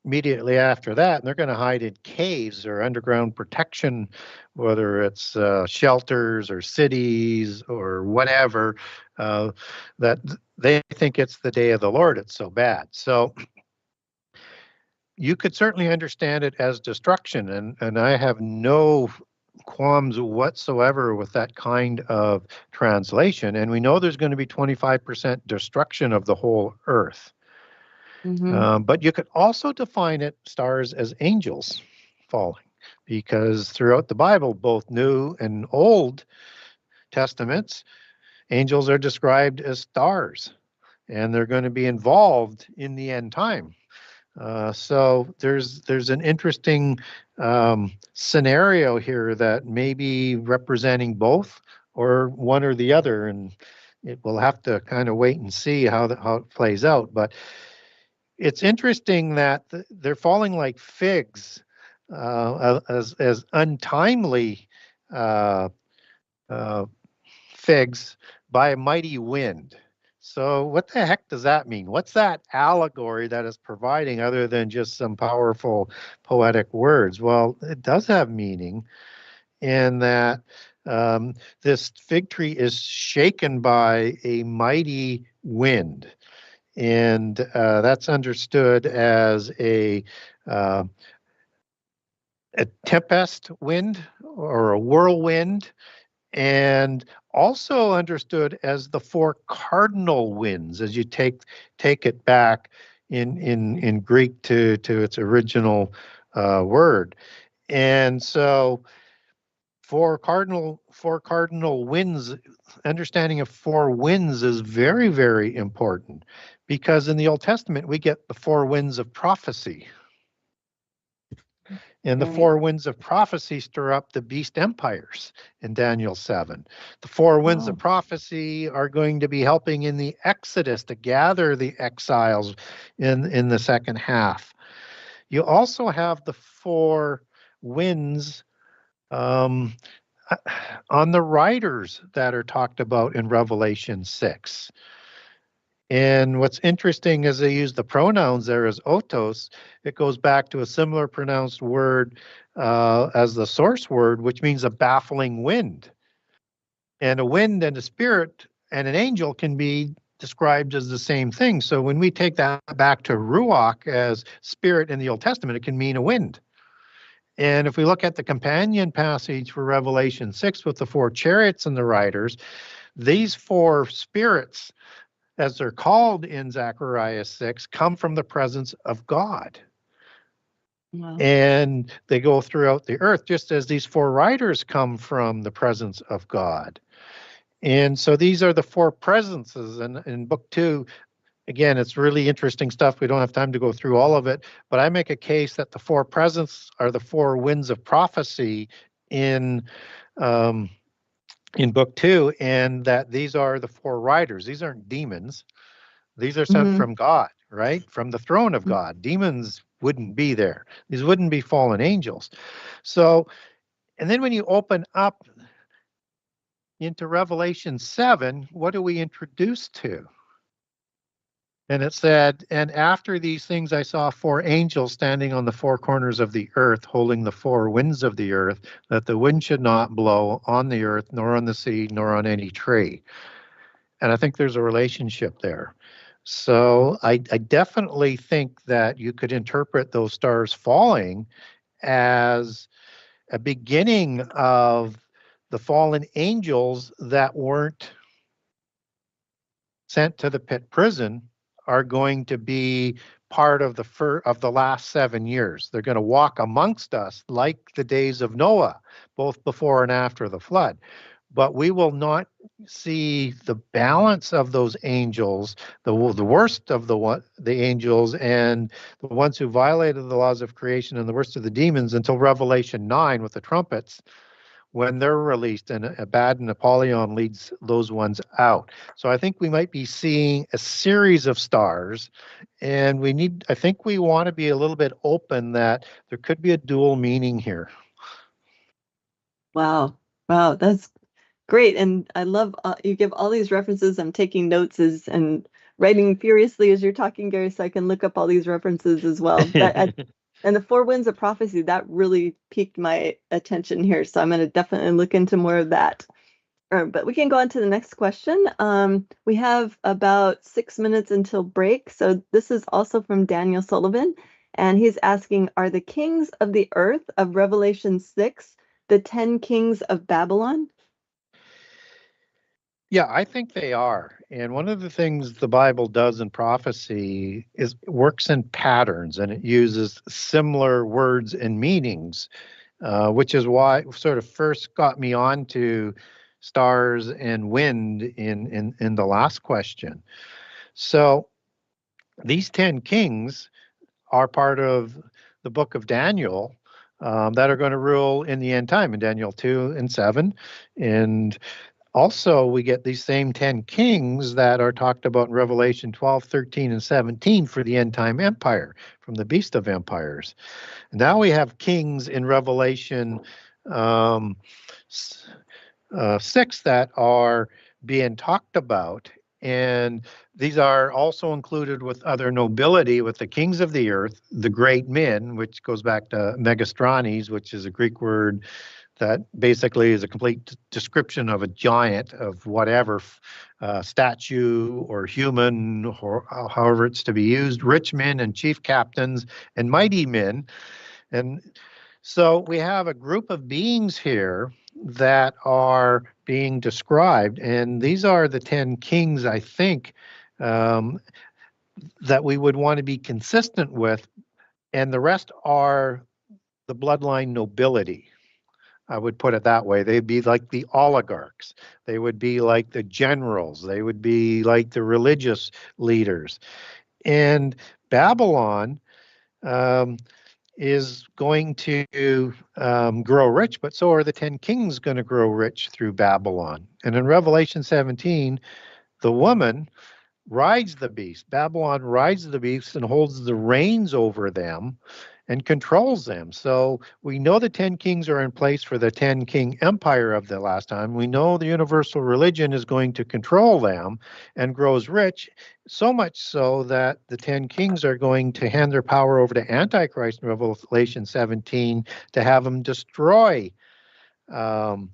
immediately after that, and they're going to hide in caves or underground protection, whether it's shelters or cities or whatever, that they think it's the day of the Lord. It's so bad. So you could certainly understand it as destruction, and I have no qualms whatsoever with that kind of translation. And we know there's going to be 25% destruction of the whole earth. But you could also define stars as angels falling, because throughout the Bible, both New and Old Testaments, angels are described as stars, and they're going to be involved in the end time. So there's an interesting scenario here that may be representing both or one or the other, and we'll have to kind of wait and see how it plays out. But it's interesting that they're falling like figs, as untimely figs by a mighty wind. So what the heck does that mean? What's that allegory that is providing other than just some powerful poetic words? Well, it does have meaning in that this fig tree is shaken by a mighty wind. And that's understood as a tempest wind or a whirlwind, and also understood as the four cardinal winds, as you take it back in Greek to its original word. And so four cardinal winds, understanding of four winds is very, very important, because in the Old Testament we get the four winds of prophecy. And the four winds of prophecy stir up the beast empires in Daniel 7. The four winds of prophecy are going to be helping in the Exodus to gather the exiles in the second half. You also have the four winds on the riders that are talked about in Revelation 6. And what's interesting is they use the pronouns there as otos. It goes back to a similar pronounced word as the source word, which means a baffling wind. And a wind and a spirit and an angel can be described as the same thing. So when we take that back to ruach as spirit in the Old Testament, it can mean a wind. And if we look at the companion passage for Revelation 6 with the four chariots and the riders, these four spirits, as they're called in Zechariah 6, come from the presence of God. Wow. And they go throughout the earth, just as these four riders come from the presence of God. And so these are the four presences. And in book 2, again, it's really interesting stuff. We don't have time to go through all of it, but I make a case that the four presents are the four winds of prophecy in book 2, and that these are the four riders. These aren't demons. These are sent from God, right? From the throne of God. Demons wouldn't be there. These wouldn't be fallen angels. So, and then when you open up into Revelation 7, what are we introduced to? And it said, and after these things I saw 4 angels standing on the 4 corners of the earth, holding the 4 winds of the earth, that the wind should not blow on the earth, nor on the sea, nor on any tree. And I think there's a relationship there. So I definitely think that you could interpret those stars falling as a beginning of the fallen angels that weren't sent to the pit prison are going to be part of the last 7 years. They're going to walk amongst us like the days of Noah, both before and after the flood. But we will not see the balance of those angels, the worst of the angels and the ones who violated the laws of creation and the worst of the demons until Revelation 9 with the trumpets, when they're released, and Abaddon Apollyon leads those ones out. So I think we might be seeing a series of stars, and I think we want to be a little bit open that there could be a dual meaning here. Wow, that's great. And I love you give all these references. I'm taking notes and writing furiously as you're talking, Gary, so I can look up all these references as well. And the 4 winds of prophecy, that really piqued my attention here. So I'm going to definitely look into more of that. But we can go on to the next question. We have about 6 minutes until break. So this is also from Daniel Sullivan. And he's asking, are the kings of the earth of Revelation 6 the 10 kings of Babylon? Yeah, I think they are. And one of the things the Bible does in prophecy is it works in patterns, and it uses similar words and meanings, which is why it sort of first got me onto stars and wind in the last question. So these 10 kings are part of the book of Daniel that are going to rule in the end time in Daniel 2 and 7. And also, we get these same 10 kings that are talked about in Revelation 12, 13, and 17 for the end time empire, from the beast of empires. Now we have kings in Revelation 6 that are being talked about. And these are also included with other nobility, with the kings of the earth, the great men, which goes back to Megastrones, which is a Greek word that basically is a complete description of a giant of whatever statue or human, or however it's to be used, rich men and chief captains and mighty men. And so we have a group of beings here that are being described, and these are the 10 kings, I think, that we would want to be consistent with, and the rest are the bloodline nobility. I would put it that way. They'd be like the oligarchs. They would be like the generals. They would be like the religious leaders. And Babylon is going to grow rich, but so are the 10 kings going to grow rich through Babylon. And in Revelation 17, the woman rides the beast. Babylon rides the beast and holds the reins over them and controls them. So we know the 10 kings are in place for the 10 king empire of the last time. We know the universal religion is going to control them and grows rich, so much so that the 10 kings are going to hand their power over to Antichrist in Revelation 17 to have them destroy the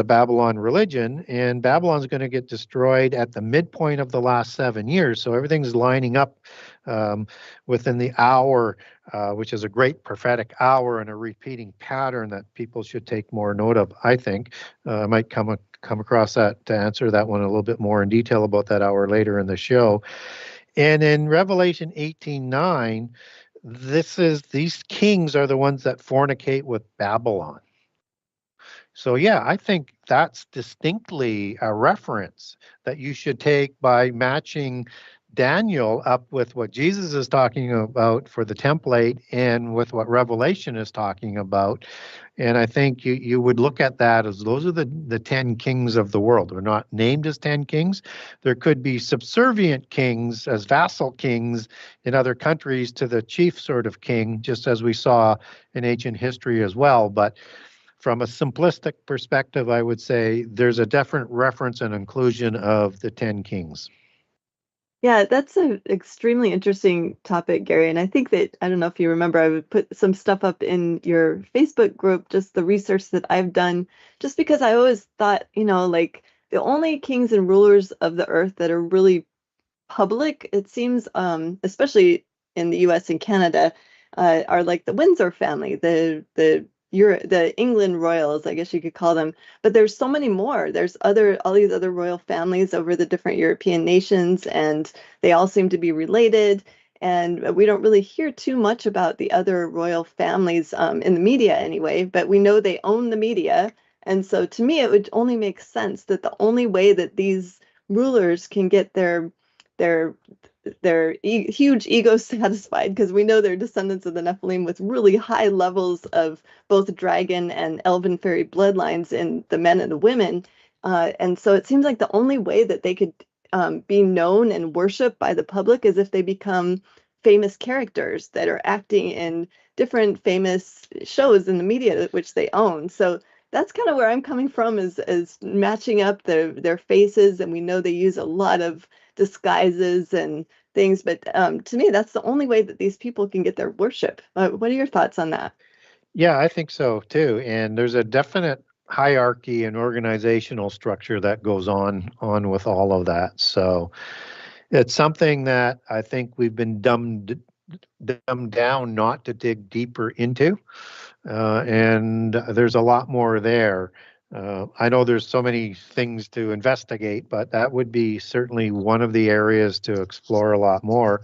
Babylon religion, and Babylon's going to get destroyed at the midpoint of the last 7 years. So everything's lining up within the hour, which is a great prophetic hour and a repeating pattern that people should take more note of, I think. I might come across that to answer that one a little bit more in detail about that hour later in the show. And in Revelation 18:9, these kings are the ones that fornicate with Babylon. So yeah, I think that's distinctly a reference that you should take by matching Daniel up with what Jesus is talking about for the template and with what Revelation is talking about. And I think you would look at that as those are the 10 kings of the world. They're not named as 10 kings. There could be subservient kings as vassal kings in other countries to the chief sort of king, just as we saw in ancient history as well. But from a simplistic perspective, I would say there's a definite reference and inclusion of the 10 kings. Yeah, that's an extremely interesting topic, Gary. And I think that, I don't know if you remember, I would put some stuff up in your Facebook group, just the research that I've done, just because I always thought, like the only kings and rulers of the earth that are really public, it seems, especially in the US and Canada, are like the Windsor family, the England royals, I guess you could call them. But there's so many more. There's all these other royal families over the different European nations, and they all seem to be related. And we don't really hear too much about the other royal families in the media anyway, but we know they own the media. And so to me, it would only make sense that the only way that these rulers can get their huge ego satisfied, because we know they're descendants of the Nephilim with really high levels of both dragon and elven fairy bloodlines in the men and the women. And so it seems like the only way that they could be known and worshipped by the public is if they become famous characters that are acting in different famous shows in the media which they own. So that's kind of where I'm coming from, is matching up their faces, and we know they use a lot of disguises and things, but to me, that's the only way that these people can get their worship. What are your thoughts on that? Yeah, I think so too. And there's a definite hierarchy and organizational structure that goes on with all of that. So it's something that I think we've been dumbed down not to dig deeper into. And there's a lot more there. I know there's so many things to investigate, but that would be certainly one of the areas to explore a lot more.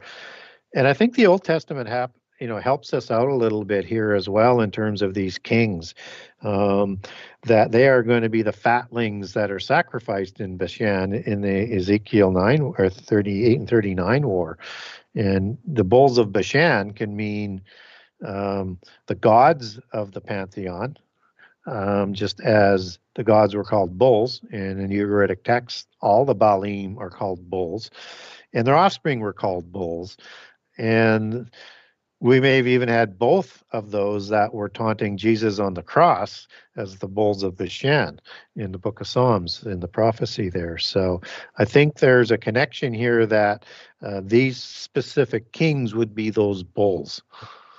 And I think the Old Testament helps us out a little bit here as well in terms of these kings, that they are going to be the fatlings that are sacrificed in Bashan in the Ezekiel 9 or 38 and 39 war. And the bulls of Bashan can mean the gods of the pantheon, just as the gods were called bulls, and in the Ugaritic text, all the Baalim are called bulls, and their offspring were called bulls. And we may have even had both of those that were taunting Jesus on the cross as the bulls of Bashan in the book of Psalms, in the prophecy there. So I think there's a connection here that these specific kings would be those bulls.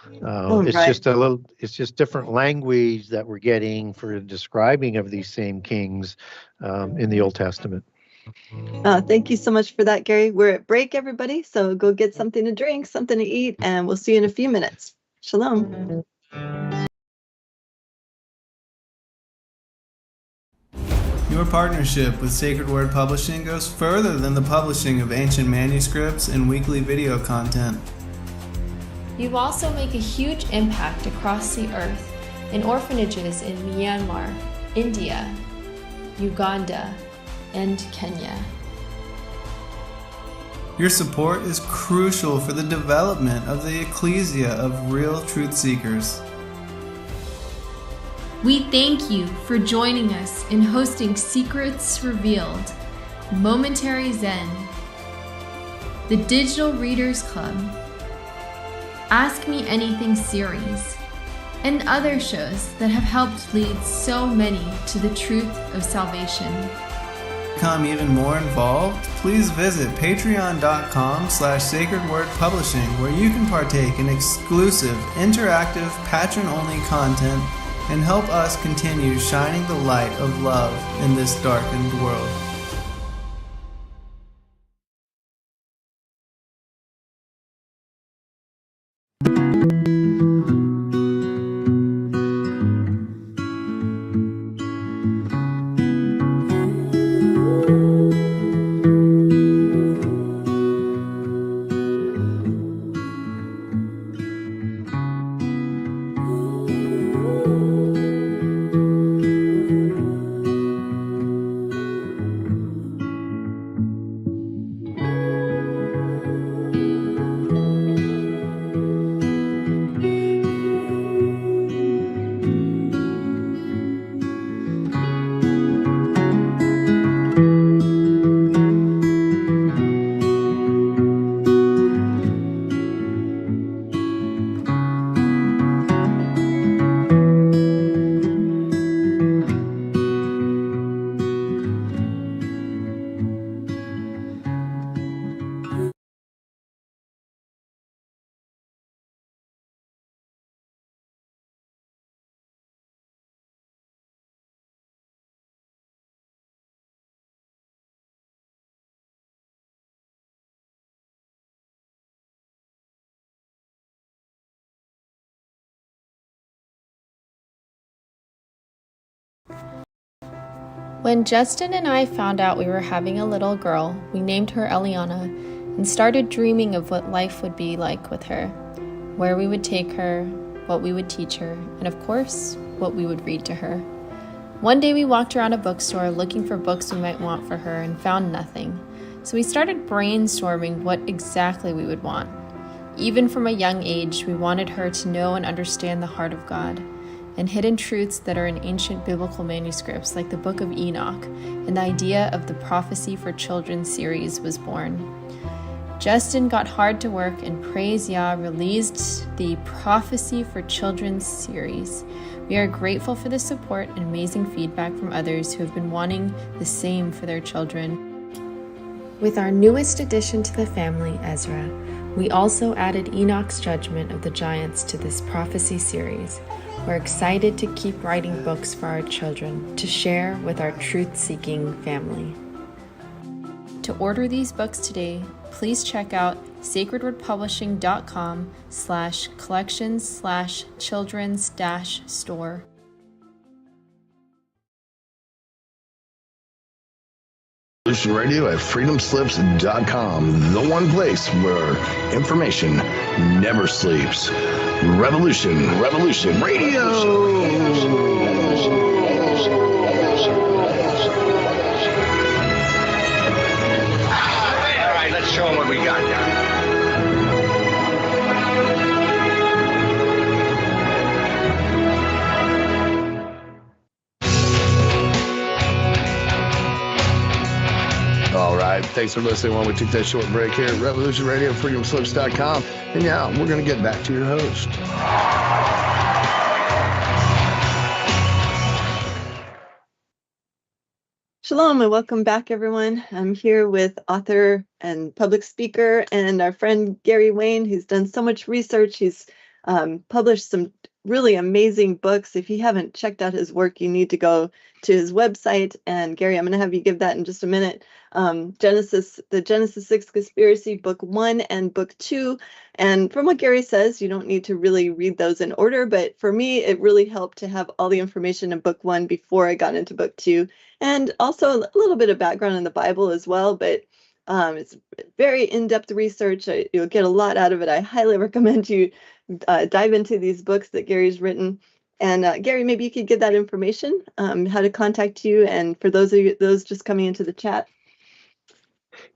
It's right. It's just different language that we're getting for describing of these same kings in the Old Testament. Thank you so much for that, Gary. We're at break, everybody, so go get something to drink, something to eat, and we'll see you in a few minutes. Shalom. Your partnership with Sacred Word Publishing goes further than the publishing of ancient manuscripts and weekly video content. You also make a huge impact across the earth in orphanages in Myanmar, India, Uganda, and Kenya. Your support is crucial for the development of the ecclesia of real truth seekers. We thank you for joining us in hosting Secrets Revealed, Momentary Zen, the Digital Readers Club, Ask Me Anything series, and other shows that have helped lead so many to the truth of salvation. To become even more involved, please visit patreon.com/sacredwordpublishing, where you can partake in exclusive, interactive, patron-only content and help us continue shining the light of love in this darkened world. When Justin and I found out we were having a little girl, we named her Eliana and started dreaming of what life would be like with her, where we would take her, what we would teach her, and of course, what we would read to her. One day we walked around a bookstore looking for books we might want for her and found nothing. So we started brainstorming what exactly we would want. Even from a young age, we wanted her to know and understand the heart of God and hidden truths that are in ancient biblical manuscripts like the Book of Enoch, and the idea of the Prophecy for Children series was born. Justin got hard to work and praise Yah released the Prophecy for Children series. We are grateful for the support and amazing feedback from others who have been wanting the same for their children. With our newest addition to the family, Ezra, we also added Enoch's Judgment of the Giants to this prophecy series. We're excited to keep writing books for our children to share with our truth-seeking family. To order these books today, please check out sacredwordpublishing.com/collections/children's-store. Revolution Radio at freedomslips.com, the one place where information never sleeps. Revolution Radio. All right, let's show them what we got now. All right, thanks for listening while we took that short break here at Revolution Radio, freedomslips.com. And now we're going to get back to your host. Shalom and welcome back, everyone. I'm here with author and public speaker and our friend Gary Wayne, who's done so much research. He's published some really amazing books. If you haven't checked out his work, you need to go to his website. And Gary, I'm going to have you give that in just a minute. The Genesis 6 Conspiracy, Book 1 and Book 2. And from what Gary says, you don't need to really read those in order. But for me, it really helped to have all the information in Book 1 before I got into Book 2. And also a little bit of background in the Bible as well. But it's very in-depth research. You'll get a lot out of it. I highly recommend you dive into these books that Gary's written. And Gary, maybe you could give that information, how to contact you, and for those just coming into the chat.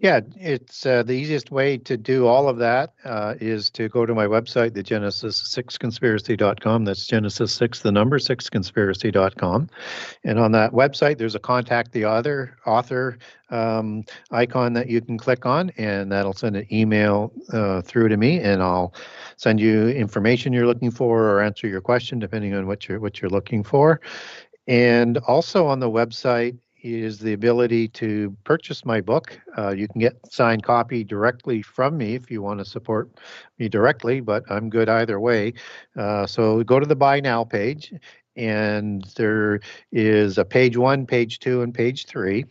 Yeah, it's the easiest way to do all of that is to go to my website, the Genesis6conspiracy.com. That's Genesis 6, the number 6conspiracy.com. And on that website, there's a contact the author icon that you can click on, and that'll send an email through to me, and I'll send you information you're looking for or answer your question depending on what you're looking for. And also on the website is the ability to purchase my book. You can get signed copy directly from me if you want to support me directly, but I'm good either way. So go to the Buy Now page, and there is a page 1, page 2, and page 3.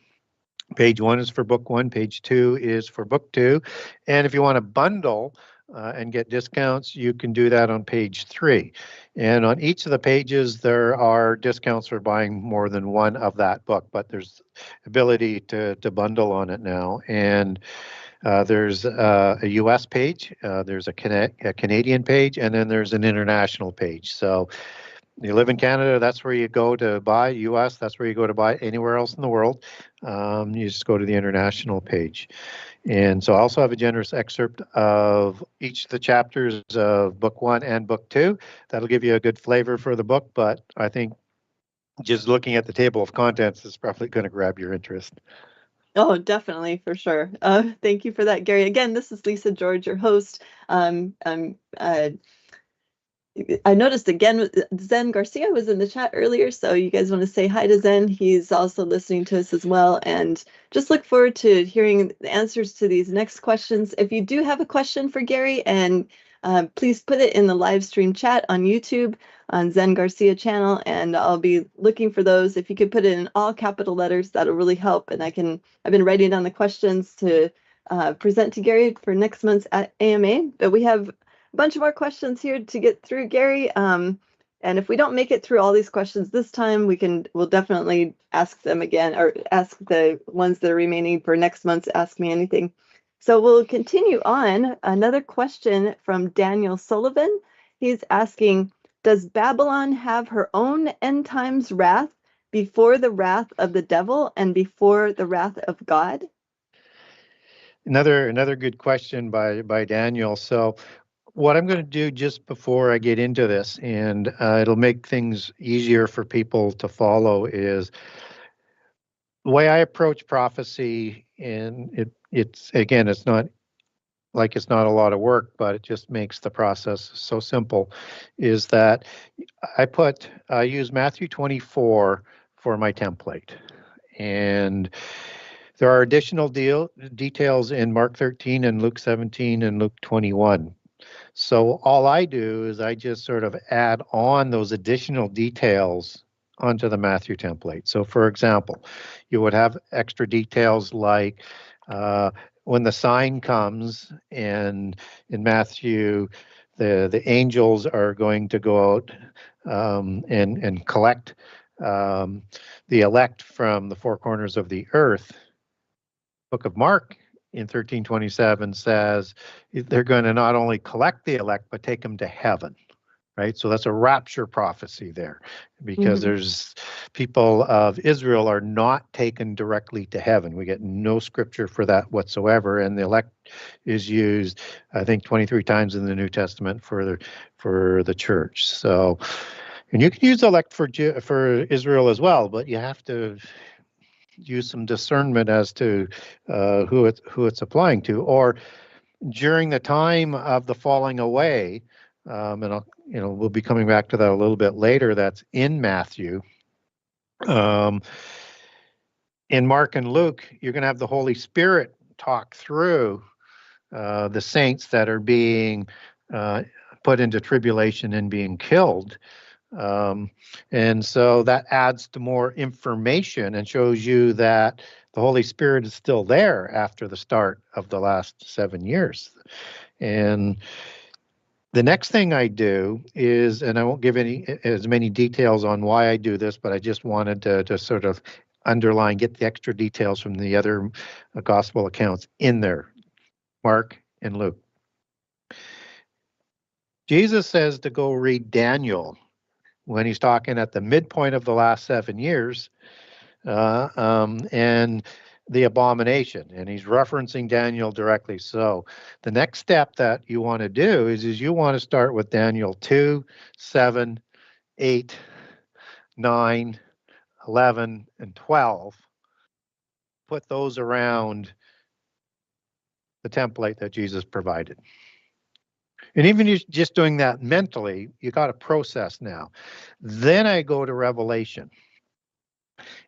Page 1 is for book 1, page 2 is for book 2. And if you want to bundle and get discounts, you can do that on page 3. And on each of the pages, there are discounts for buying more than one of that book, but there's ability to bundle on it now. And there's a US page, there's a Canadian page, and then there's an international page. So you live in Canada, that's where you go to buy. US, that's where you go to buy. Anywhere else in the world, you just go to the international page. And so I also have a generous excerpt of each of the chapters of book 1 and book 2. That'll give you a good flavor for the book, but I think just looking at the table of contents is probably going to grab your interest. Oh, definitely, for sure. Thank you for that, Gary. Again, this is Lisa George, your host. I noticed again, Zen Garcia was in the chat earlier, so you guys want to say hi to Zen. He's also listening to us as well, and just look forward to hearing the answers to these next questions. If you do have a question for Gary, and please put it in the live stream chat on YouTube on Zen Garcia channel, and I'll be looking for those. If you could put it in all capital letters, that'll really help. And I've been writing down the questions to present to Gary for next month's AMA, but we have a bunch of more questions here to get through, Gary. And if we don't make it through all these questions this time, we'll definitely ask them again, or ask the ones that are remaining for next month's Ask Me Anything. So we'll continue on. Another question from Daniel Sullivan. He's asking, does Babylon have her own end times wrath before the wrath of the devil and before the wrath of God? Another good question by Daniel. So what I'm going to do just before I get into this, and it'll make things easier for people to follow, is the way I approach prophecy, and it's again, it's not a lot of work, but it just makes the process so simple, is that I use Matthew 24 for my template. And there are additional details in Mark 13 and Luke 17 and Luke 21. So all I do is I just sort of add on those additional details onto the Matthew template. So for example, you would have extra details like when the sign comes, and in Matthew, the angels are going to go out and collect the elect from the four corners of the earth. Book of Mark in 1327 says they're going to not only collect the elect, but take them to heaven, right? So that's a rapture prophecy there, because there's people of Israel are not taken directly to heaven. We get no scripture for that whatsoever, and the elect is used, I think, 23 times in the New Testament for the church. So, and you can use elect for Israel as well, but you have to use some discernment as to who it's applying to. Or during the time of the falling away, and we'll be coming back to that a little bit later. That's in Matthew. In Mark and Luke, you're going to have the Holy Spirit talk through the saints that are being put into tribulation and being killed. And so that adds to more information and shows you that the Holy Spirit is still there after the start of the last 7 years. And the next thing I do is, and I won't give as many details on why I do this, but I just wanted to sort of underline, get the extra details from the other gospel accounts in there, Mark and Luke. Jesus says to go read Daniel when he's talking at the midpoint of the last 7 years, and the abomination, and he's referencing Daniel directly. So the next step that you want to do is you want to start with Daniel 2, 7, 8, 9, 11, and 12. Put those around the template that Jesus provided. And even just doing that mentally, you got to process now. Then I go to Revelation.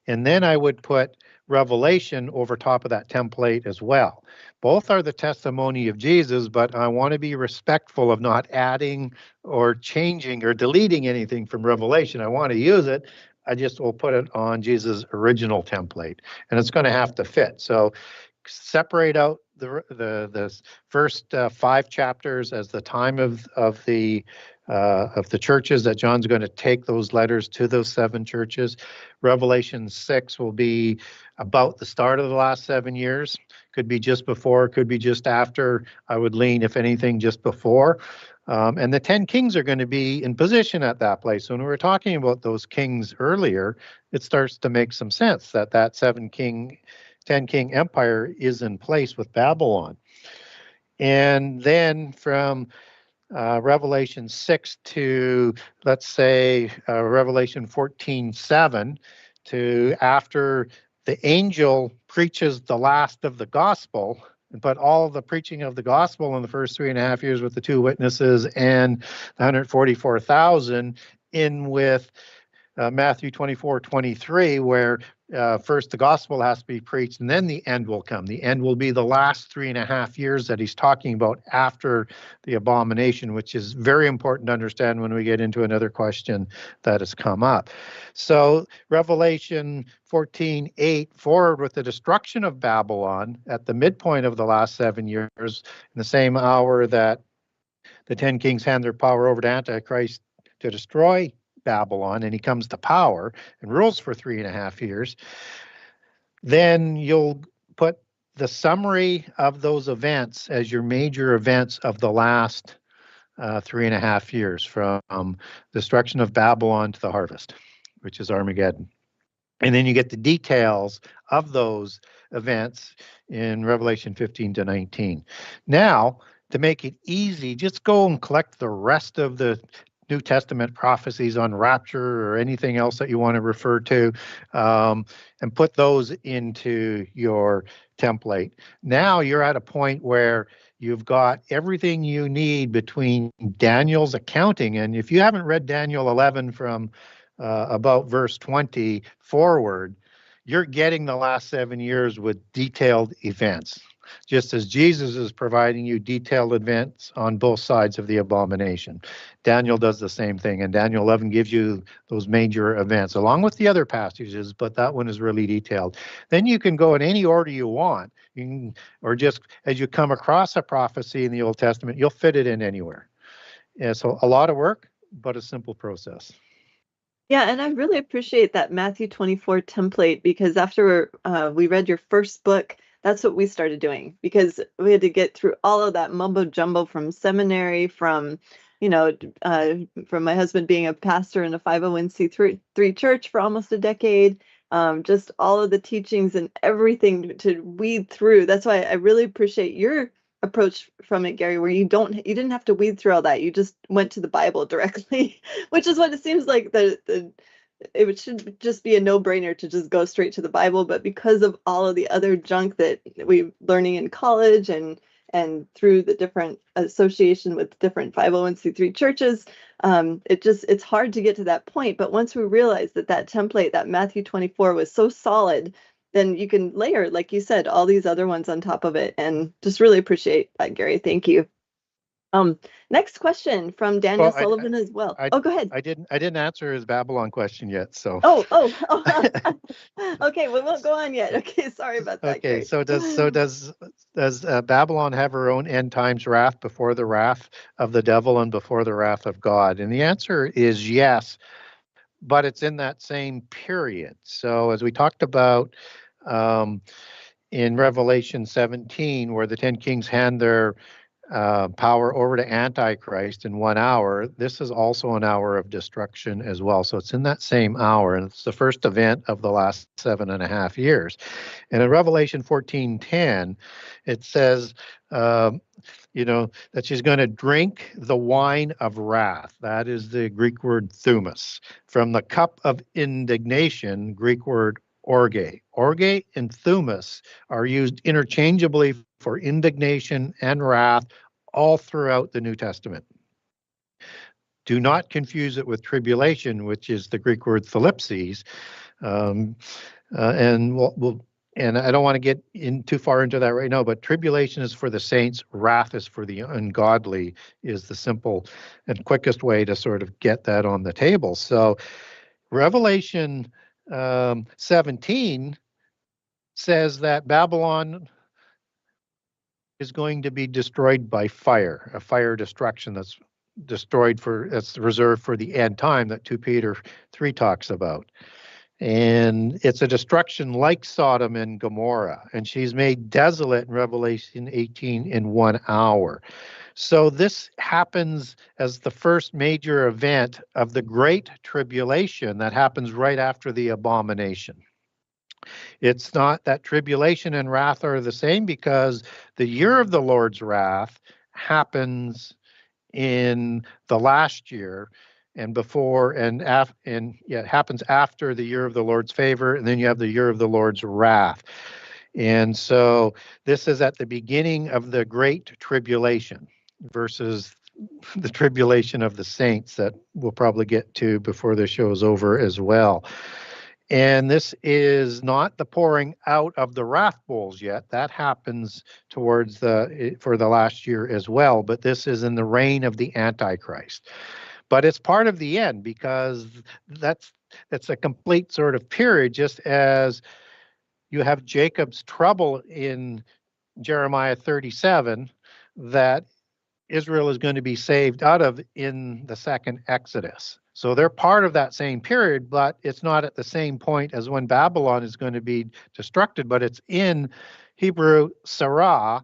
And then I would put Revelation over top of that template as well. Both are the testimony of Jesus, but I want to be respectful of not adding or changing or deleting anything from Revelation. I want to use it. I just will put it on Jesus' original template, and it's going to have to fit. So separate out the first 5 chapters as the time of the churches that John's going to take those letters to those 7 churches. Revelation 6 will be about the start of the last 7 years. Could be just before, could be just after. I would lean, if anything, just before. And the 10 kings are going to be in position at that place. So when we were talking about those kings earlier, it starts to make some sense that 10 king empire is in place with Babylon. And then from Revelation 6 to, let's say, Revelation 14:7, to after the angel preaches the last of the gospel, but all the preaching of the gospel in the first 3.5 years with the 2 witnesses and the 144,000 in with Matthew 24:23, where first the gospel has to be preached and then the end will come. The end will be the last 3.5 years that he's talking about after the abomination, which is very important to understand when we get into another question that has come up. So Revelation 14:8 forward with the destruction of Babylon at the midpoint of the last 7 years, in the same hour that the 10 kings hand their power over to Antichrist to destroy Babylon and he comes to power and rules for 3.5 years, then you'll put the summary of those events as your major events of the last 3.5 years, from destruction of Babylon to the harvest, which is Armageddon. And then you get the details of those events in Revelation 15 to 19. Now, to make it easy, just go and collect the rest of the New Testament prophecies on rapture or anything else that you want to refer to, and put those into your template. Now you're at a point where you've got everything you need between Daniel's accounting. And if you haven't read Daniel 11 from about verse 20 forward, you're getting the last 7 years with detailed events, just as Jesus is providing you detailed events on both sides of the abomination. Daniel does the same thing, and Daniel 11 gives you those major events along with the other passages, but that one is really detailed. Then you can go in any order you want. You can, or just as you come across a prophecy in the Old Testament, you'll fit it in anywhere. Yeah, so a lot of work, but a simple process. Yeah, and I really appreciate that Matthew 24 template, because after we read your first book, that's what we started doing, because we had to get through all of that mumbo jumbo from seminary, from from my husband being a pastor in a 501c3 church for almost a decade, just all of the teachings and everything to weed through. That's why I really appreciate your approach from it, Gary, where you didn't have to weed through all that. You just went to the Bible directly, which is what it seems like it should just be a no-brainer to just go straight to the Bible. But because of all of the other junk that we're learning in college and through the different association with different 501c3 churches, it's hard to get to that point. But once we realized that template, that Matthew 24 was so solid, then you can layer, like you said, all these other ones on top of it. And just really appreciate that, Gary. Thank you. Next question from Daniel Sullivan as well. Go ahead. I didn't answer his Babylon question yet. So. Oh. Okay, we won't go on yet. Okay, sorry about that. Okay, Gary. does Babylon have her own end times wrath before the wrath of the devil and before the wrath of God? And the answer is yes, but it's in that same period. So as we talked about in Revelation 17, where the 10 kings hand their power over to Antichrist in 1 hour, this is also an hour of destruction as well. So it's in that same hour, and it's the first event of the last 7.5 years. And in Revelation 14:10, it says, that she's going to drink the wine of wrath. That is the Greek word thumos. From the cup of indignation, Greek word orge. Orge and thumos are used interchangeably for indignation and wrath all throughout the New Testament. Do not confuse it with tribulation, which is the Greek word thalipsis. And I don't want to get in too far into that right now, but tribulation is for the saints, wrath is for the ungodly, is the simple and quickest way to sort of get that on the table. So Revelation 17 says that Babylon is going to be destroyed by fire, a fire destruction that's reserved for the end time that 2 Peter 3 talks about. And it's a destruction like Sodom and Gomorrah. And she's made desolate in Revelation 18 in 1 hour. So this happens as the first major event of the Great Tribulation that happens right after the abomination. It's not that tribulation and wrath are the same, because the year of the Lord's wrath happens in the last year, and before and after, it happens after the year of the Lord's favor, and then you have the year of the Lord's wrath. And so this is at the beginning of the Great Tribulation versus the tribulation of the saints that we'll probably get to before the show is over as well. And this is not the pouring out of the wrath bowls yet. That happens for the last year as well. But this is in the reign of the Antichrist. But it's part of the end, because that's a complete sort of period, just as you have Jacob's trouble in Jeremiah 37, that Israel is going to be saved out of in the second Exodus. So they're part of that same period, but it's not at the same point as when Babylon is going to be destructed, but it's in Hebrew Sarah,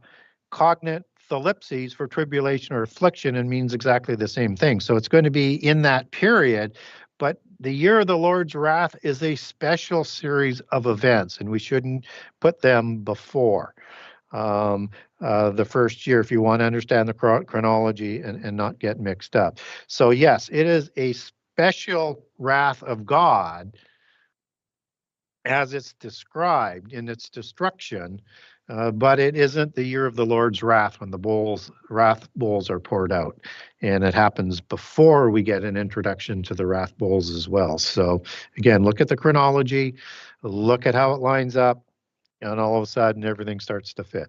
cognate thalipses for tribulation or affliction, and means exactly the same thing. So it's going to be in that period, but the year of the Lord's wrath is a special series of events, and we shouldn't put them before the first year if you want to understand the chronology and not get mixed up. So yes, it is a special wrath of God as it's described in its destruction, but it isn't the year of the Lord's wrath when the wrath bowls are poured out. And it happens before we get an introduction to the wrath bowls as well. So again, look at the chronology, look at how it lines up, and all of a sudden everything starts to fit.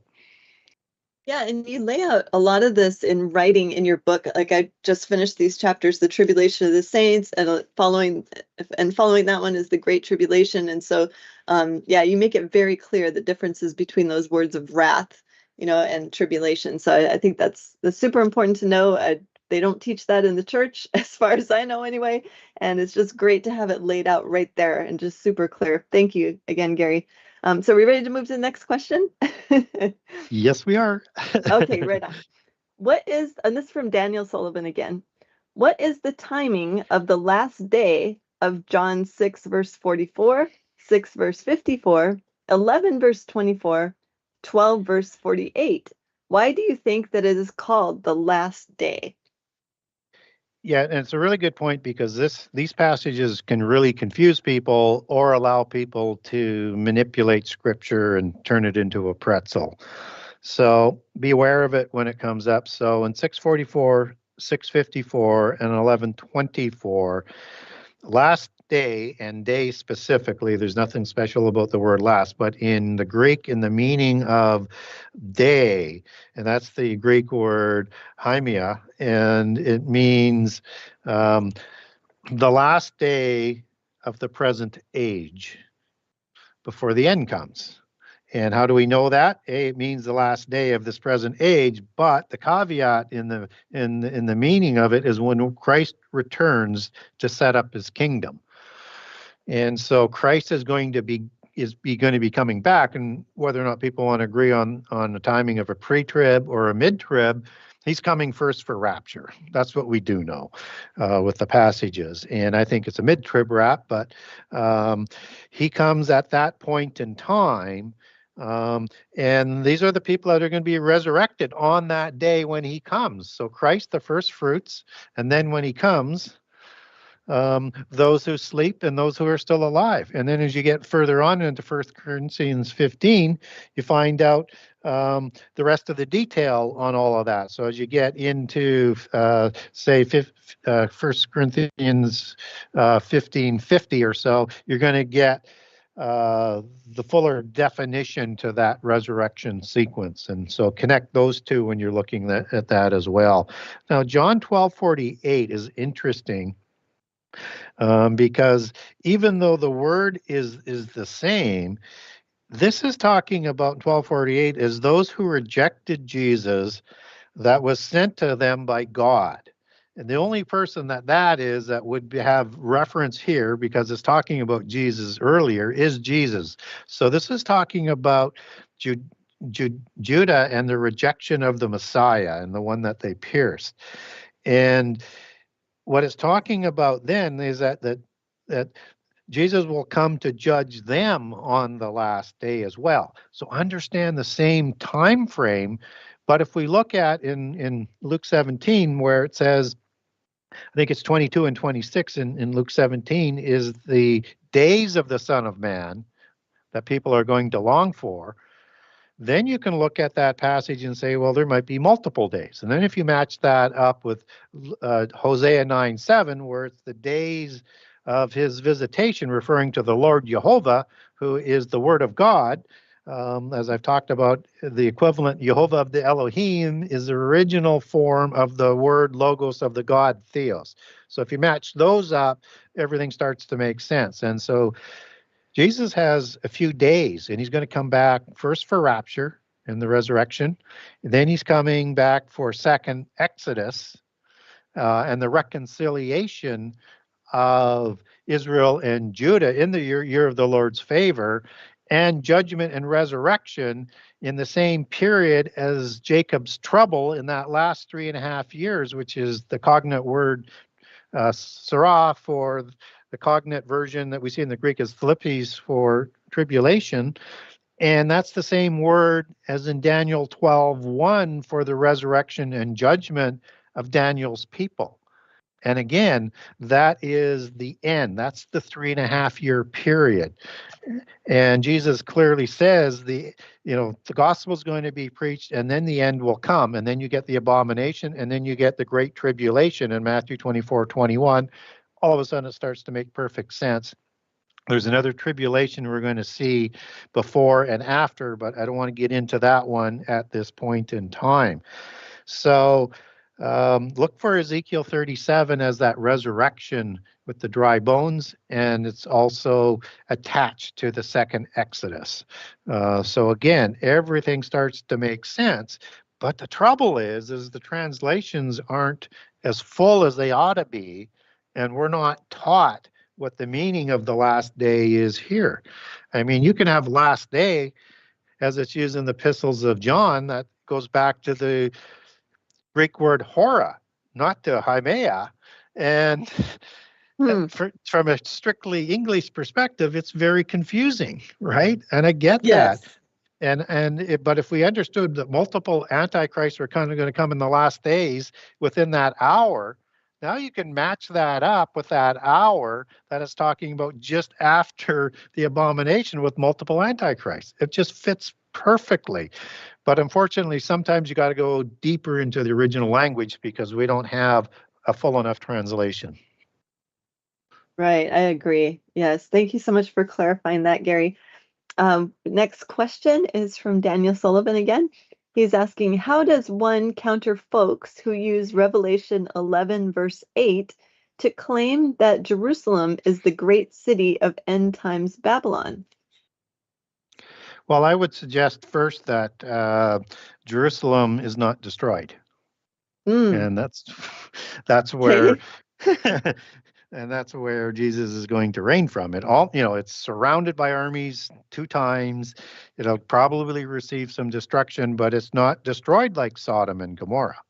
Yeah, and you lay out a lot of this in writing in your book. Like I just finished these chapters, the tribulation of the saints, and following that one is the great tribulation. And so, yeah, you make it very clear the differences between those words of wrath, and tribulation. So I think that's super important to know. They don't teach that in the church, as far as I know, anyway. And it's just great to have it laid out right there and just super clear. Thank you again, Gary. So are we ready to move to the next question? Yes, we are. Okay, right on. And this is from Daniel Sullivan again. What is the timing of the last day of John 6, verse 44, 6, verse 54, 11, verse 24, 12, verse 48? Why do you think that it is called the last day? Yeah, and it's a really good point because these passages can really confuse people or allow people to manipulate scripture and turn it into a pretzel. So be aware of it when it comes up. So in 644, 654, and 1124, last day, and day specifically, there's nothing special about the word last, but in the Greek, in the meaning of day, and that's the Greek word haimia, and it means the last day of the present age before the end comes. And how do we know that? It means the last day of this present age, but the caveat in the meaning of it is when Christ returns to set up his kingdom. And so Christ is going to be coming back, and whether or not people want to agree on the timing of a pre-trib or a mid-trib, he's coming first for rapture. That's what we do know with the passages. And I think it's a mid-trib rap, but he comes at that point in time. And these are the people that are going to be resurrected on that day when he comes. So Christ, the first fruits, and then when he comes, those who sleep and those who are still alive. And then as you get further on into 1 Corinthians 15, you find out the rest of the detail on all of that. So as you get into, say, 1 Corinthians 15:50 or so, you're going to get the fuller definition to that resurrection sequence. And so connect those two when you're looking at that as well. Now, John 12:48 is interesting. Because even though the word is the same, this is talking about 12:48 as those who rejected Jesus that was sent to them by God. And the only person that would have reference here, because it's talking about Jesus earlier, is Jesus. So this is talking about Judah and the rejection of the Messiah and the one that they pierced. And what it's talking about then is that Jesus will come to judge them on the last day as well. So understand the same time frame. But if we look at in Luke 17, where it says, I think it's 22 and 26 in Luke 17, is the days of the Son of Man that people are going to long for. Then you can look at that passage and say, well, there might be multiple days. And then if you match that up with Hosea 9:7, where it's the days of his visitation, referring to the Lord Jehovah, who is the word of God, as I've talked about, the equivalent Jehovah of the Elohim is the original form of the word logos of the God Theos. So if you match those up, everything starts to make sense. And so Jesus has a few days, and he's going to come back first for rapture, and the resurrection. Then he's coming back for second Exodus and the reconciliation of Israel and Judah in the year of the Lord's favor, and judgment and resurrection in the same period as Jacob's trouble in that last 3.5 years, which is the cognate word sarah for the cognate version that we see in the Greek as Philippes for tribulation. And that's the same word as in Daniel 12:1 for the resurrection and judgment of Daniel's people. And again, that is the end. That's the 3.5-year period. And Jesus clearly says the gospel is going to be preached, and then the end will come, and then you get the abomination, and then you get the great tribulation in Matthew 24:21. All of a sudden, it starts to make perfect sense. There's another tribulation we're going to see before and after, but I don't want to get into that one at this point in time. So look for Ezekiel 37 as that resurrection with the dry bones, and it's also attached to the second Exodus. So again, everything starts to make sense, but the trouble is the translations aren't as full as they ought to be, and we're not taught what the meaning of the last day is here. I mean, you can have last day as it's used in the epistles of John, that goes back to the Greek word hora, not to Haimea. And from a strictly English perspective, it's very confusing, right? And I get that. But if we understood that multiple antichrists were kind of going to come in the last days within that hour, now you can match that up with that hour that is talking about just after the abomination with multiple antichrists. It just fits perfectly. But unfortunately, sometimes you got to go deeper into the original language because we don't have a full enough translation. Right, I agree. Yes, thank you so much for clarifying that, Gary. Next question is from Daniel Sullivan again. He's asking, how does one counter folks who use Revelation 11, verse 8, to claim that Jerusalem is the great city of end times Babylon? Well, I would suggest first that Jerusalem is not destroyed. And that's where and that's where Jesus is going to reign from. It all, it's surrounded by armies 2 times. It'll probably receive some destruction, but it's not destroyed like Sodom and Gomorrah.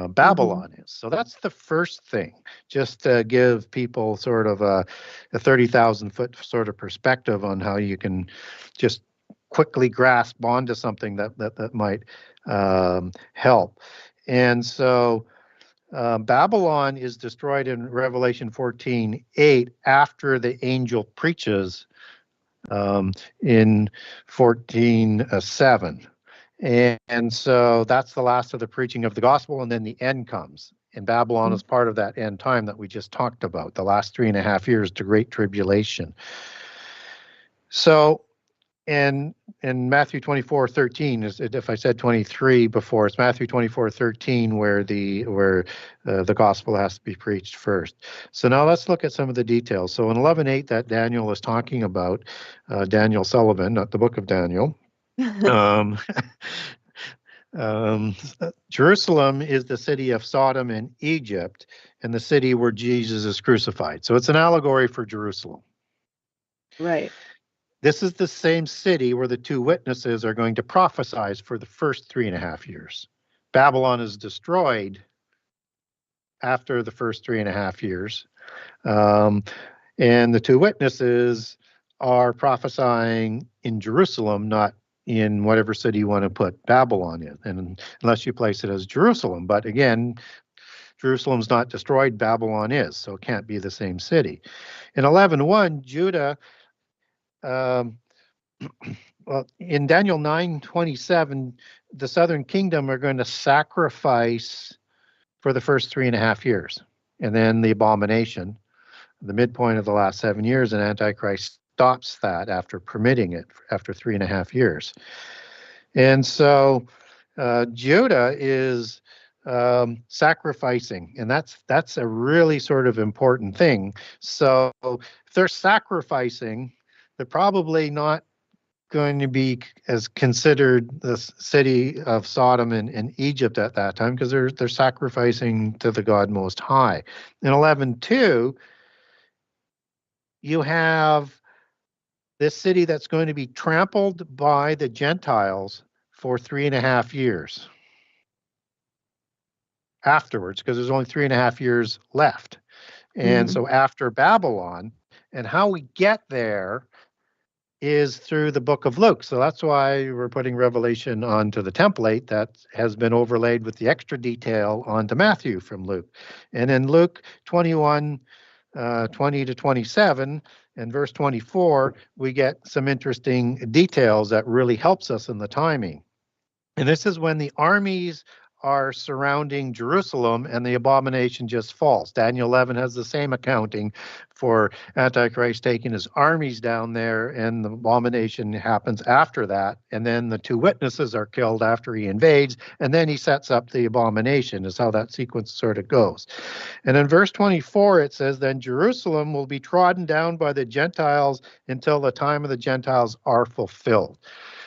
Babylon is. So that's the first thing, just to give people sort of a 30,000-foot sort of perspective on how you can just quickly grasp onto something that might help. And so Babylon is destroyed in Revelation 14:8 after the angel preaches in 14:7. And so that's the last of the preaching of the gospel, and then the end comes. And Babylon is part of that end time that we just talked about, the last 3.5 years to Great Tribulation. So in Matthew 24:13, if I said 23 before, it's Matthew 24:13 where the gospel has to be preached first. So now let's look at some of the details. So in 11:8 that Daniel is talking about, Daniel Sullivan, not the book of Daniel, Jerusalem is the city of Sodom and Egypt, and the city where Jesus is crucified. So it's an allegory for Jerusalem. Right. This is the same city where the 2 witnesses are going to prophesy for the first 3.5 years. Babylon is destroyed after the first 3.5 years. And the 2 witnesses are prophesying in Jerusalem, not in whatever city you want to put Babylon in, and unless you place it as Jerusalem. But again, Jerusalem's not destroyed, Babylon is, so it can't be the same city. In 11:1, Judah, well, in Daniel 9:27, the southern kingdom are going to sacrifice for the first 3.5 years, and then the abomination, the midpoint of the last 7 years, and Antichrist stops that after permitting it after 3.5 years. And so Judah is sacrificing, and that's a really sort of important thing. So if they're sacrificing, they're probably not going to be as considered the city of Sodom in Egypt at that time, because they're sacrificing to the God Most High. In 11:2, you have this city that's going to be trampled by the Gentiles for 3.5 years afterwards, because there's only 3.5 years left. And so after Babylon, and how we get there is through the book of Luke. So that's why we're putting Revelation onto the template that has been overlaid with the extra detail onto Matthew from Luke. And in Luke 21, 20 to 27 and verse 24, we get some interesting details that really helps us in the timing. And this is when the armies are surrounding Jerusalem and the abomination just falls. Daniel 11 has the same accounting for Antichrist taking his armies down there, and the abomination happens after that. And then the two witnesses are killed after he invades, and then he sets up the abomination, is how that sequence sort of goes. And in verse 24, it says, then Jerusalem will be trodden down by the Gentiles until the time of the Gentiles are fulfilled.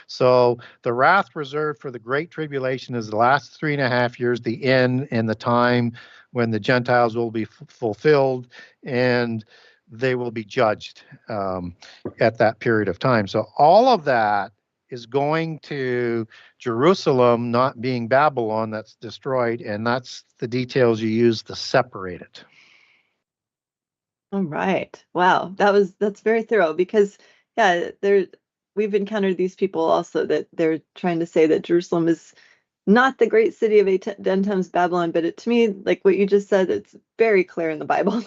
So the wrath reserved for the Great Tribulation is the last 3.5 years, the end, and the time when the Gentiles will be fulfilled and they will be judged at that period of time. So all of that is going to Jerusalem, not being Babylon that's destroyed, and that's the details you use to separate it. All right. Wow. That's very thorough, because we've encountered these people also that they're trying to say that Jerusalem is not the great city of end times Babylon, but to me, like what you just said, it's very clear in the Bible.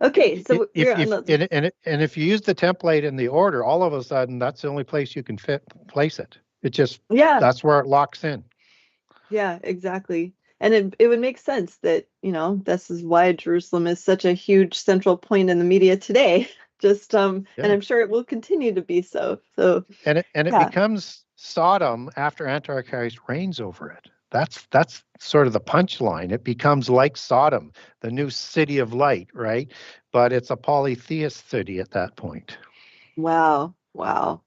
Okay, so if you use the template in the order, all of a sudden that's the only place you can place it. It just that's where it locks in. Yeah, exactly. And it would make sense that, this is why Jerusalem is such a huge central point in the media today. Just and I'm sure it will continue to be so. So it becomes Sodom after Antichrist reigns over it. That's sort of the punchline. It becomes like Sodom, the new city of light, right? But it's a polytheist city at that point. Wow. All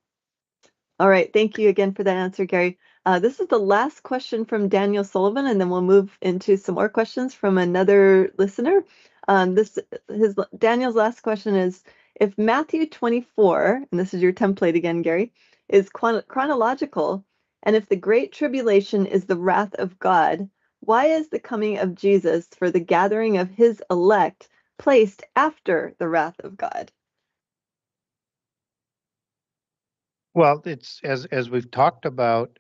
right. Thank you again for that answer, Gary. This is the last question from Daniel Sullivan, and then we'll move into some more questions from another listener. Daniel's last question is, if Matthew 24, and this is your template again, Gary, is chronological, and if the Great Tribulation is the wrath of God, why is the coming of Jesus for the gathering of his elect placed after the wrath of God? Well, it's as we've talked about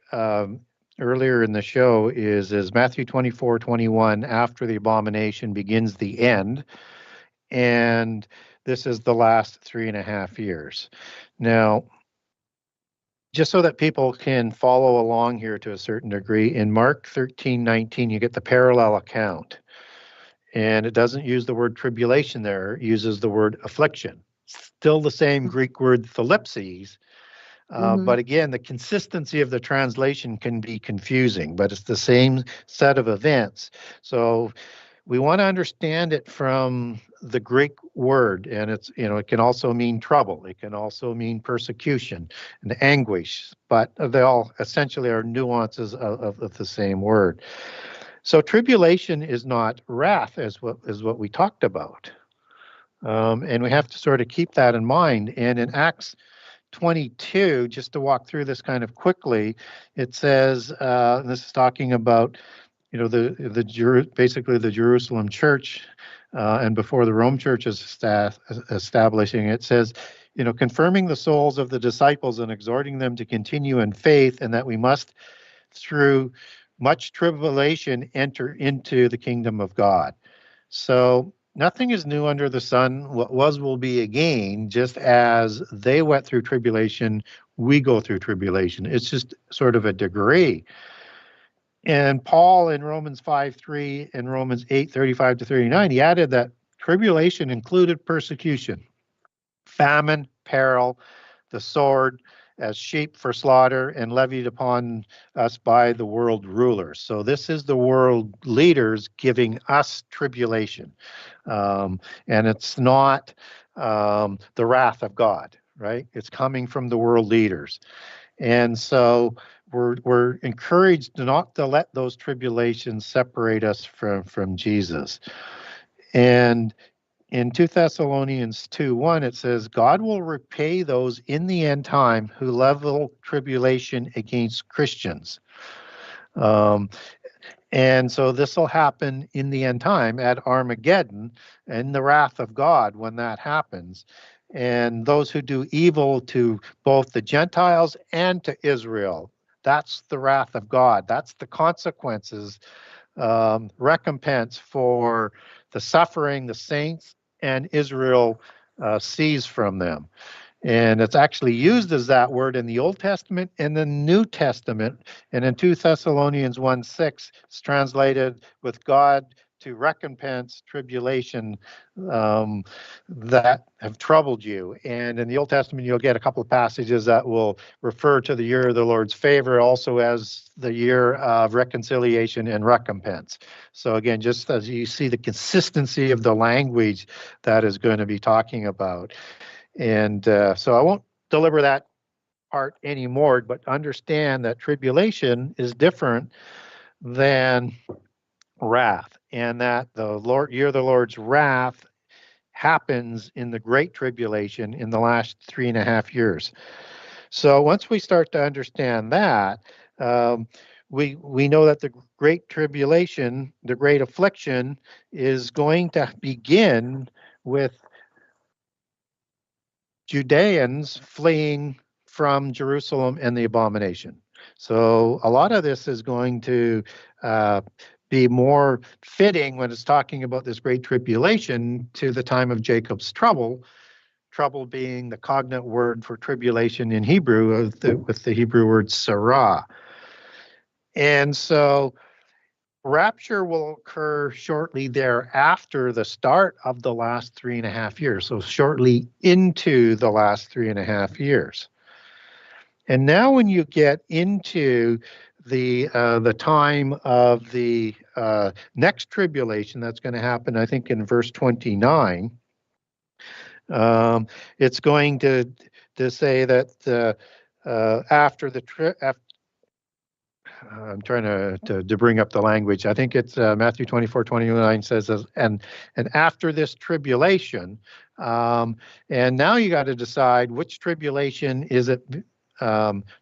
earlier in the show, is Matthew 24:21, after the abomination begins the end, and this is the last 3.5 years. Now, just so that people can follow along here to a certain degree, in Mark 13:19, you get the parallel account. And it doesn't use the word tribulation there, it uses the word affliction. Still the same Greek word thalipses. But again, the consistency of the translation can be confusing, but it's the same set of events. So we want to understand it from the Greek word, and it's, it can also mean trouble. It can also mean persecution and anguish, but they all essentially are nuances of the same word. So tribulation is not wrath, as what we talked about. And we have to sort of keep that in mind. And in Acts 22, just to walk through this kind of quickly, it says, this is talking about, basically the Jerusalem church, and before the Rome church is establishing, it says, confirming the souls of the disciples and exhorting them to continue in faith, and that we must, through much tribulation, enter into the kingdom of God. So nothing is new under the sun. What was will be again. Just as they went through tribulation, we go through tribulation. It's just sort of a degree. And Paul in Romans 5:3 and Romans 8:35 to 39, he added that tribulation included persecution, famine, peril, the sword, as sheep for slaughter, and levied upon us by the world rulers. So this is the world leaders giving us tribulation. And it's not the wrath of God. right? It's coming from the world leaders. And so we're encouraged not to let those tribulations separate us from Jesus. And in 2 Thessalonians 2:1, it says, God will repay those in the end time who level tribulation against Christians. And so this will happen in the end time at Armageddon and the wrath of God when that happens. And those who do evil to both the Gentiles and to Israel, that's the wrath of God. That's the consequences, recompense for the suffering the saints and Israel sees from them. And it's actually used as that word in the Old Testament and the New Testament. And in 2 Thessalonians 1:6, it's translated with God to recompense tribulation that have troubled you. And in the Old Testament, you'll get a couple of passages that will refer to the year of the Lord's favor also as the year of reconciliation and recompense. So again, just as you see the consistency of the language that is going to be talking about. And so I won't deliver that part anymore, but understand that tribulation is different than wrath, and that the year of the Lord's wrath happens in the Great Tribulation in the last 3.5 years. So once we start to understand that, we know that the Great Tribulation, the Great Affliction, is going to begin with Judeans fleeing from Jerusalem and the abomination. So a lot of this is going to be more fitting when it's talking about this great tribulation to the time of Jacob's trouble, trouble being the cognate word for tribulation in Hebrew with the Hebrew word sarah. And so rapture will occur shortly thereafter the start of the last 3.5 years, so shortly into the last 3.5 years. And now when you get into the time of the next tribulation, that's going to happen, I think, in verse 29, it's going to say that after the I'm trying to bring up the language. I think it's Matthew 24:29 says, and after this tribulation, and now you got to decide which tribulation is it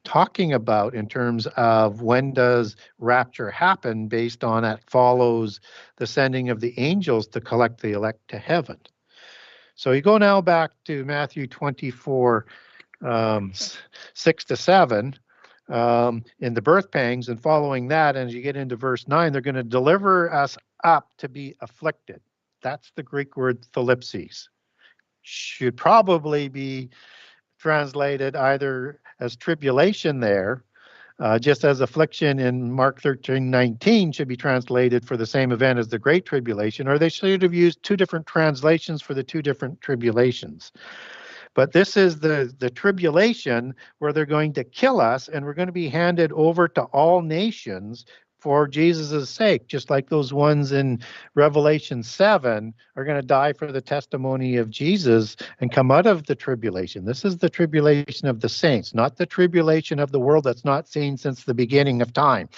talking about in terms of when does rapture happen based on it follows the sending of the angels to collect the elect to heaven. So you go now back to Matthew 24, 6-7. In the birth pangs, and following that, and as you get into verse 9, they're going to deliver us up to be afflicted. That's the Greek word thalipsis. Should probably be translated either as tribulation there, just as affliction in Mark 13:19 should be translated for the same event as the Great Tribulation, or they should have used two different translations for the two different tribulations. But this is the tribulation where they're going to kill us, and we're going to be handed over to all nations for Jesus' sake, just like those ones in Revelation 7 are going to die for the testimony of Jesus and come out of the tribulation. This is the tribulation of the saints, not the tribulation of the world that's not seen since the beginning of time.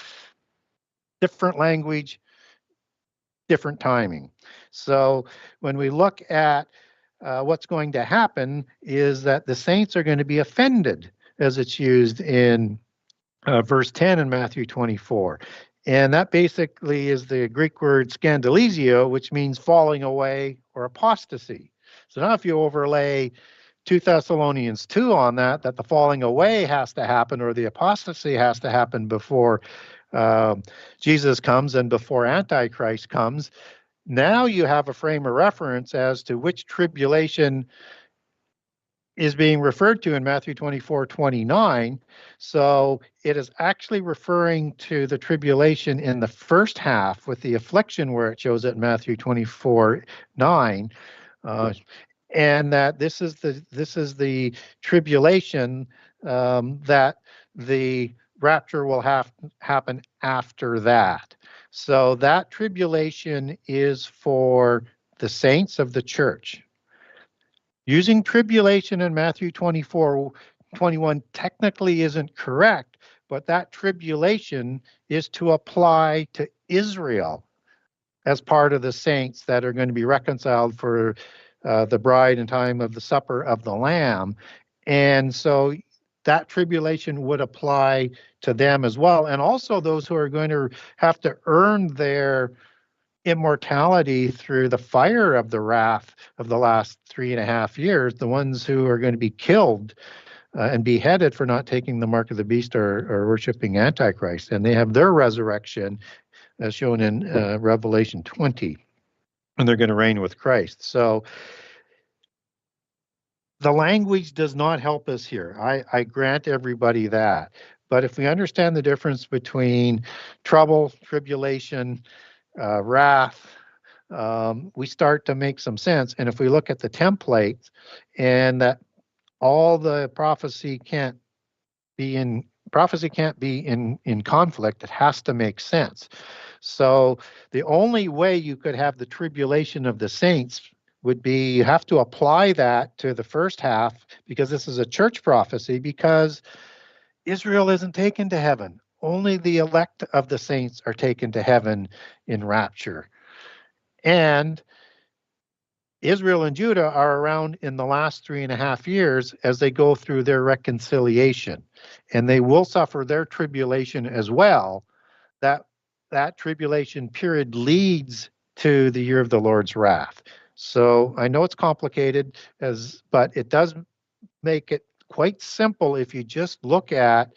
Different language, different timing. So when we look at what's going to happen is that the saints are going to be offended, as it's used in verse 10 in Matthew 24. And that basically is the Greek word scandalizio, which means falling away or apostasy. So now if you overlay 2 Thessalonians 2 on that the falling away has to happen or the apostasy has to happen before Jesus comes and before Antichrist comes, now you have a frame of reference as to which tribulation is being referred to in Matthew 24:29. So it is actually referring to the tribulation in the first half with the affliction where it shows it in Matthew 24:9. And that this is the tribulation that the rapture will happen after that. So that tribulation is for the saints of the church. Using tribulation in Matthew 24:21 technically isn't correct, but that tribulation is to apply to Israel as part of the saints that are going to be reconciled for the bride in time of the supper of the Lamb. And so that tribulation would apply to them as well. And also those who are going to have to earn their immortality through the fire of the wrath of the last 3.5 years, the ones who are going to be killed and beheaded for not taking the mark of the beast or worshiping Antichrist. And they have their resurrection as shown in Revelation 20, and they're going to reign with Christ. So the language does not help us here. I grant everybody that. But if we understand the difference between trouble, tribulation, wrath, we start to make some sense. And if we look at the template and that all the prophecy can't be in conflict, it has to make sense. So the only way you could have the tribulation of the saints would be you have to apply that to the first half, because this is a church prophecy, because Israel isn't taken to heaven. Only the elect of the saints are taken to heaven in rapture. And Israel and Judah are around in the last 3.5 years as they go through their reconciliation, and they will suffer their tribulation as well. That tribulation period leads to the year of the Lord's wrath. So I know it's complicated, but it does make it quite simple if you just look at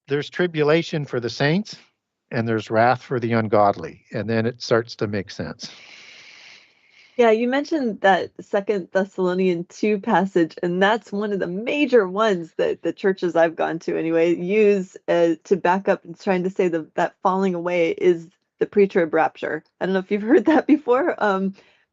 there's tribulation for the saints and there's wrath for the ungodly, and then it starts to make sense. Yeah, you mentioned that 2 Thessalonians 2 passage, and that's one of the major ones that the churches I've gone to anyway use to back up and trying to say that falling away is the pre-trib rapture. I don't know if you've heard that before,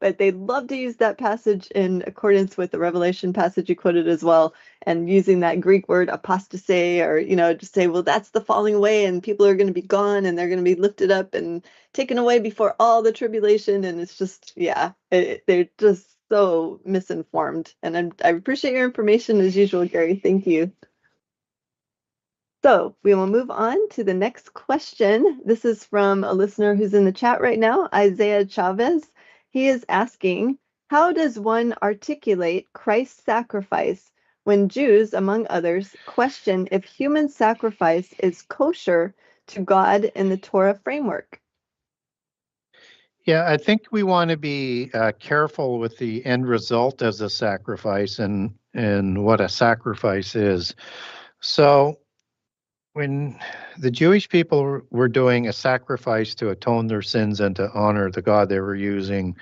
but they love to use that passage in accordance with the Revelation passage you quoted as well, and using that Greek word apostasy, or, just say, well, that's the falling away, and people are going to be gone, and they're going to be lifted up and taken away before all the tribulation. And it's just, they're just so misinformed. And I appreciate your information as usual, Gary. Thank you. So we will move on to the next question. This is from a listener who's in the chat right now, Isaiah Chavez. He is asking, how does one articulate Christ's sacrifice when Jews, among others, question if human sacrifice is kosher to God in the Torah framework? Yeah, I think we want to be careful with the end result as a sacrifice and what a sacrifice is. So when the Jewish people were doing a sacrifice to atone their sins and to honor the God, they were using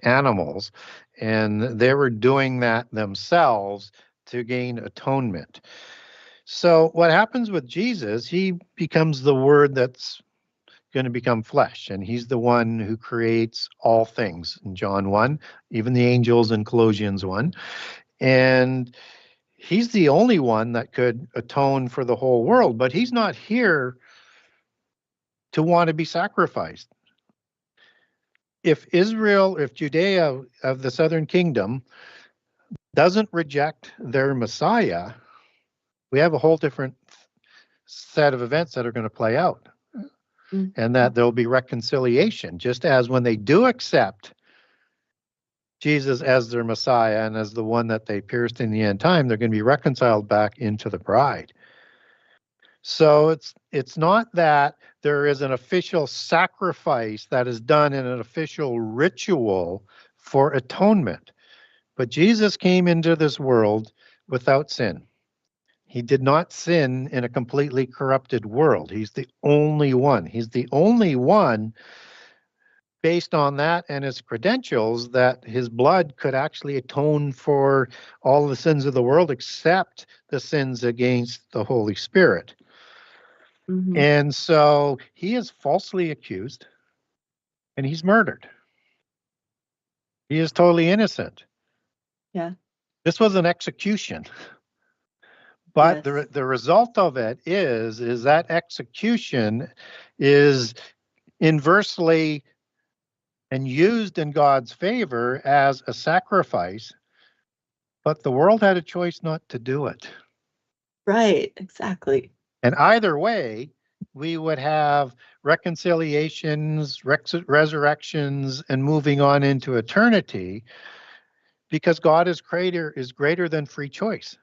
animals, and they were doing that themselves to gain atonement. So what happens with Jesus, he becomes the Word that's going to become flesh, and he's the one who creates all things in John 1, even the angels in Colossians 1. And he's the only one that could atone for the whole world, but he's not here to want to be sacrificed. If Judea of the southern kingdom doesn't reject their Messiah, we have a whole different set of events that are going to play out. And that there'll be reconciliation, just as when they do accept Jesus as their Messiah and as the one that they pierced in the end time, they're going to be reconciled back into the bride. So it's not that there is an official sacrifice that is done in an official ritual for atonement, but Jesus came into this world without sin. He did not sin in a completely corrupted world. He's the only one. He's the only one, based on that and his credentials, that his blood could actually atone for all the sins of the world except the sins against the Holy Spirit. Mm-hmm. And so he is falsely accused and he's murdered. He is totally innocent. Yeah. This was an execution. But yes. the result of it is that execution is inversely and used in God's favor as a sacrifice but the world had a choice not to do it. Right, exactly. And either way, we would have reconciliations, resurrections, and moving on into eternity, because God is greater than free choice.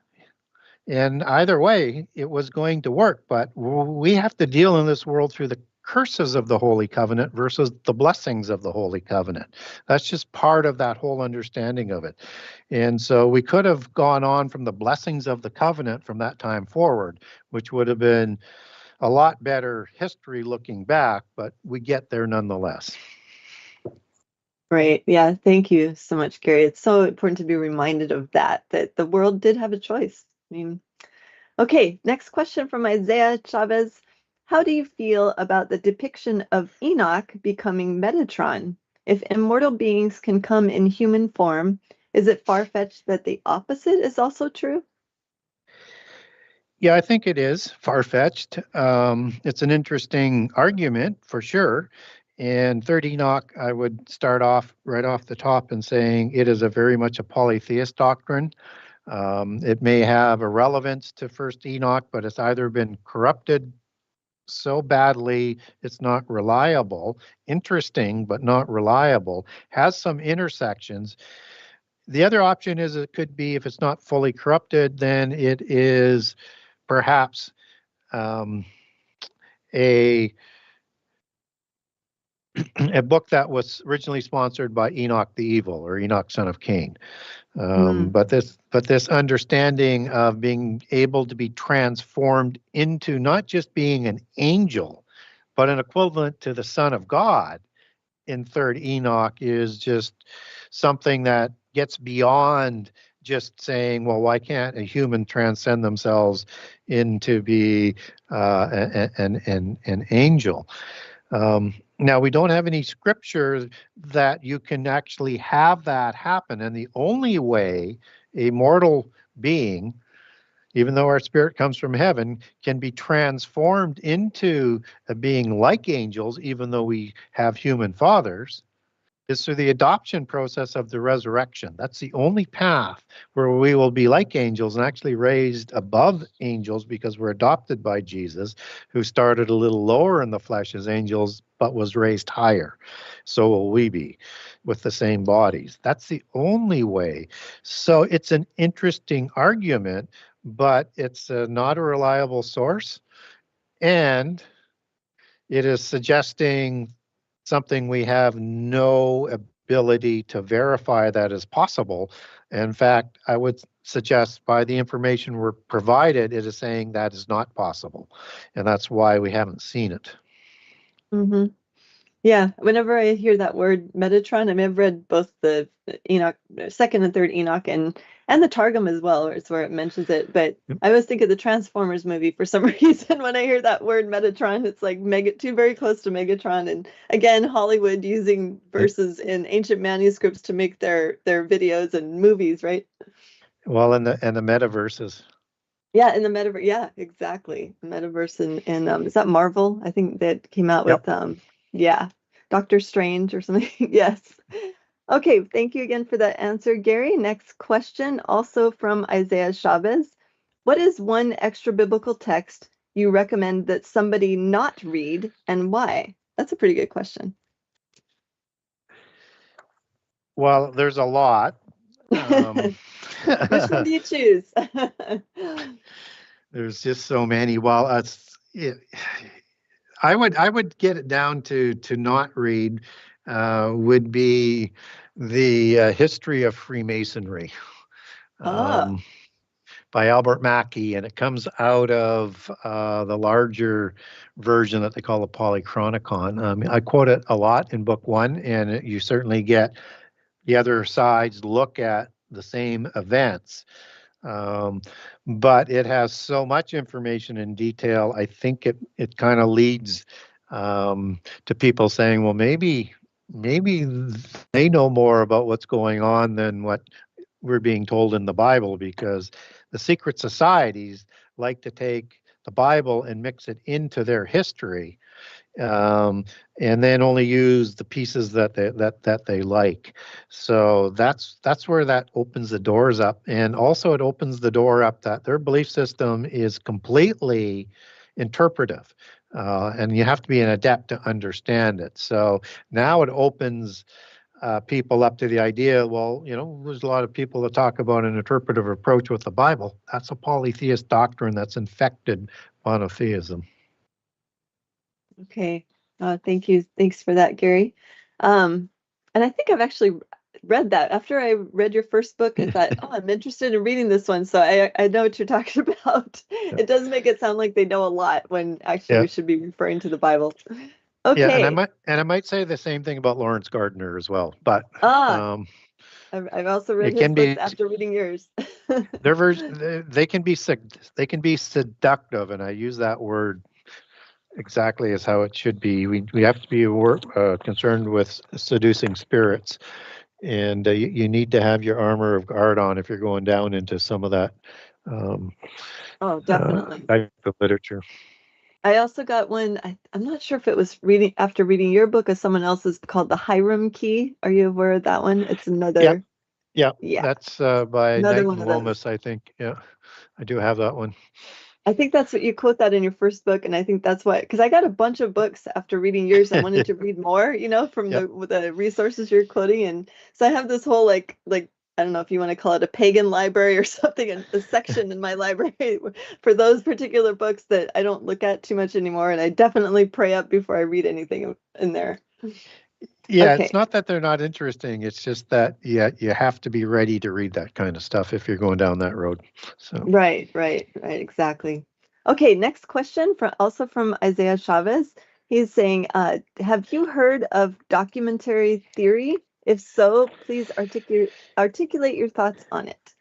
And either way, it was going to work. But we have to deal in this world through the curses of the Holy Covenant versus the blessings of the Holy Covenant. That's just part of that whole understanding of it. And so we could have gone on from the blessings of the covenant from that time forward, which would have been a lot better history looking back, but we get there nonetheless. Right. Yeah. Thank you so much, Gary. It's so important to be reminded of that the world did have a choice. I mean, okay, next question from Isaiah Chavez. How do you feel about the depiction of Enoch becoming Metatron? If immortal beings can come in human form, is it far-fetched that the opposite is also true? Yeah, I think it is far-fetched. It's an interesting argument for sure. And third Enoch, I would start off right off the top and saying it is a very much a polytheist doctrine. It may have a relevance to first Enoch, but it's either been corrupted so badly it's not reliable. Interesting, but not reliable. Has some intersections. The other option is it could be, if it's not fully corrupted, then it is perhaps a book that was originally sponsored by Enoch the Evil, or Enoch son of Cain. But this understanding of being able to be transformed into not just being an angel, but an equivalent to the Son of God in third Enoch is just something that gets beyond just saying, well, why can't a human transcend themselves into be an angel? Now, we don't have any scripture that you can actually have that happen. And the only way a mortal being, even though our spirit comes from heaven, can be transformed into a being like angels, even though we have human fathers, is through the adoption process of the resurrection. That's the only path where we will be like angels and actually raised above angels, because we're adopted by Jesus, who started a little lower in the flesh as angels, but was raised higher. So will we be, with the same bodies. That's the only way. So it's an interesting argument, but it's not a reliable source. And it is suggesting something we have no ability to verify that is possible. In fact, I would suggest by the information we're provided, it is saying that is not possible. And that's why we haven't seen it. Mm-hmm. Yeah, whenever I hear that word Metatron, I mean, I've read both the Enoch, second and third Enoch, and the Targum as well, it's where it mentions it. But I always think of the Transformers movie for some reason when I hear that word Metatron. It's like too very close to Megatron, and again, Hollywood using verses in ancient manuscripts to make their videos and movies, right? Well, and the metaverses. Yeah, in the metaverse. Yeah, exactly. The metaverse and is that Marvel? I think that came out with yeah, Doctor Strange or something. Yes. Okay, thank you again for that answer, Gary. Next question, also from Isaiah Chavez. What is one extra biblical text you recommend that somebody not read, and why? That's a pretty good question. Well, there's a lot. Which one do you choose? There's just so many. Well, I would get it down to not read would be the History of Freemasonry by Albert Mackey, and it comes out of the larger version that they call the Polychronicon. I quote it a lot in book 1, and you certainly get the other side's look at the same events. But it has so much information in detail. I think it kind of leads to people saying, well, maybe they know more about what's going on than what we're being told in the Bible, because the secret societies like to take the Bible and mix it into their history. and then only use the pieces that they like. So that's where that opens the doors up, and also it opens the door up that their belief system is completely interpretive, and you have to be an adept to understand it. So now it opens people up to the idea, well, there's a lot of people that talk about an interpretive approach with the Bible. That's a polytheist doctrine that's infected monotheism. Okay. Thank you. Thanks for that, Gary. And I think I've actually read that. After I read your first book, I thought, oh, I'm interested in reading this one. So I know what you're talking about. Yeah. It does make it sound like they know a lot when actually we should be referring to the Bible. Okay. Yeah, and I might say the same thing about Lawrence Gardner as well. But I've also read his books after reading yours. they can be seductive, and I use that word exactly as how it should be. We have to be concerned with seducing spirits, and you need to have your armor of guard on if you're going down into some of that. Definitely. Type of literature. I also got one. I'm not sure if it was after reading your book or someone else's, called The Hiram Key. Are you aware of that one? It's another. Yeah. Yeah. That's by Another Knight one and of Lomas, I think. Yeah, I do have that one. I think that's what you quote that in your first book, and I think that's what, because I got a bunch of books after reading yours. I wanted to read more, from the resources you're quoting, and so I have this whole like I don't know if you want to call it a pagan library or something, a section in my library for those particular books that I don't look at too much anymore, and I definitely pray up before I read anything in there. Yeah, Okay. It's not that they're not interesting. It's just that you have to be ready to read that kind of stuff if you're going down that road. So Right, exactly. Okay, next question also from Isaiah Chavez. He's saying, have you heard of documentary theory? If so, please articulate your thoughts on it.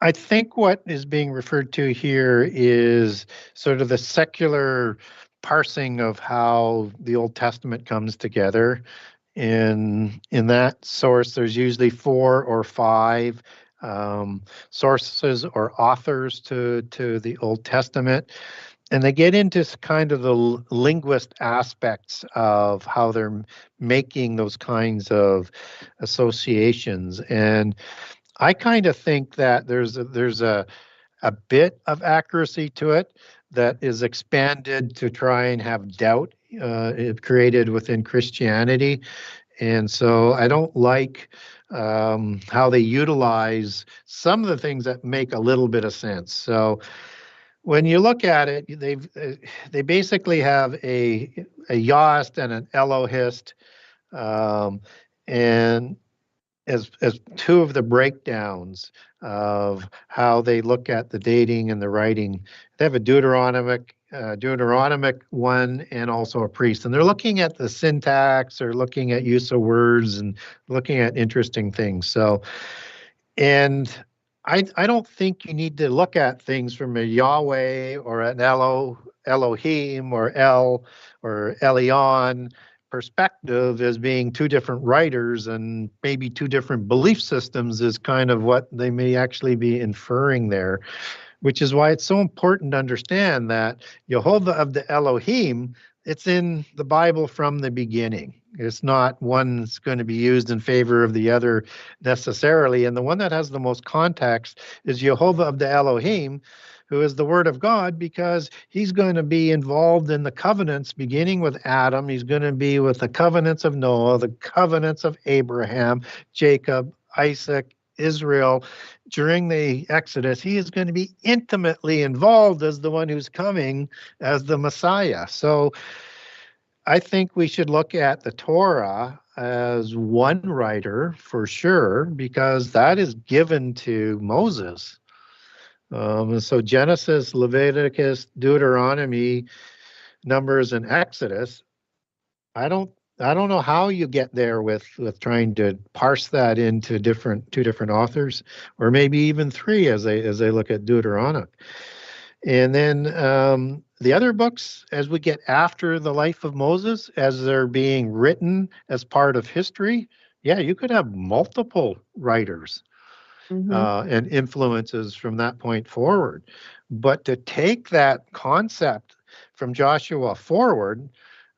I think what is being referred to here is sort of the secular parsing of how the Old Testament comes together. In that source, there's usually 4 or 5 sources or authors to the Old Testament. And they get into kind of the linguist aspects of how they're making those kinds of associations. And I kind of think that there's a bit of accuracy to it that is expanded to try and have doubt created within Christianity. And so I don't like how they utilize some of the things that make a little bit of sense. So when you look at it, they basically have a Yahist and an Elohist, and as 2 of the breakdowns of how they look at the dating and the writing. They have a Deuteronomic one and also a priest, and they're looking at the syntax, or looking at use of words, and looking at interesting things. So, and I don't think you need to look at things from a Yahweh or an Elohim or El or Elion perspective as being 2 different writers and maybe 2 different belief systems is kind of what they may actually be inferring there, which is why it's so important to understand that Jehovah of the Elohim, it's in the Bible from the beginning. It's not one that's going to be used in favor of the other necessarily. And the one that has the most context is Jehovah of the Elohim, who is the Word of God, because he's going to be involved in the covenants beginning with Adam. He's going to be with the covenants of Noah, the covenants of Abraham, Jacob, Isaac, Israel. During the Exodus, he is going to be intimately involved as the one who's coming as the Messiah. So I think we should look at the Torah as one writer for sure, because that is given to Moses. So Genesis, Leviticus, Deuteronomy, Numbers, and Exodus. I don't know how you get there with trying to parse that into 2 different authors, or maybe even 3 as they look at Deuteronomy. And then the other books, as we get after the life of Moses, as they're being written as part of history, you could have multiple writers. And influences from that point forward. But to take that concept from Joshua forward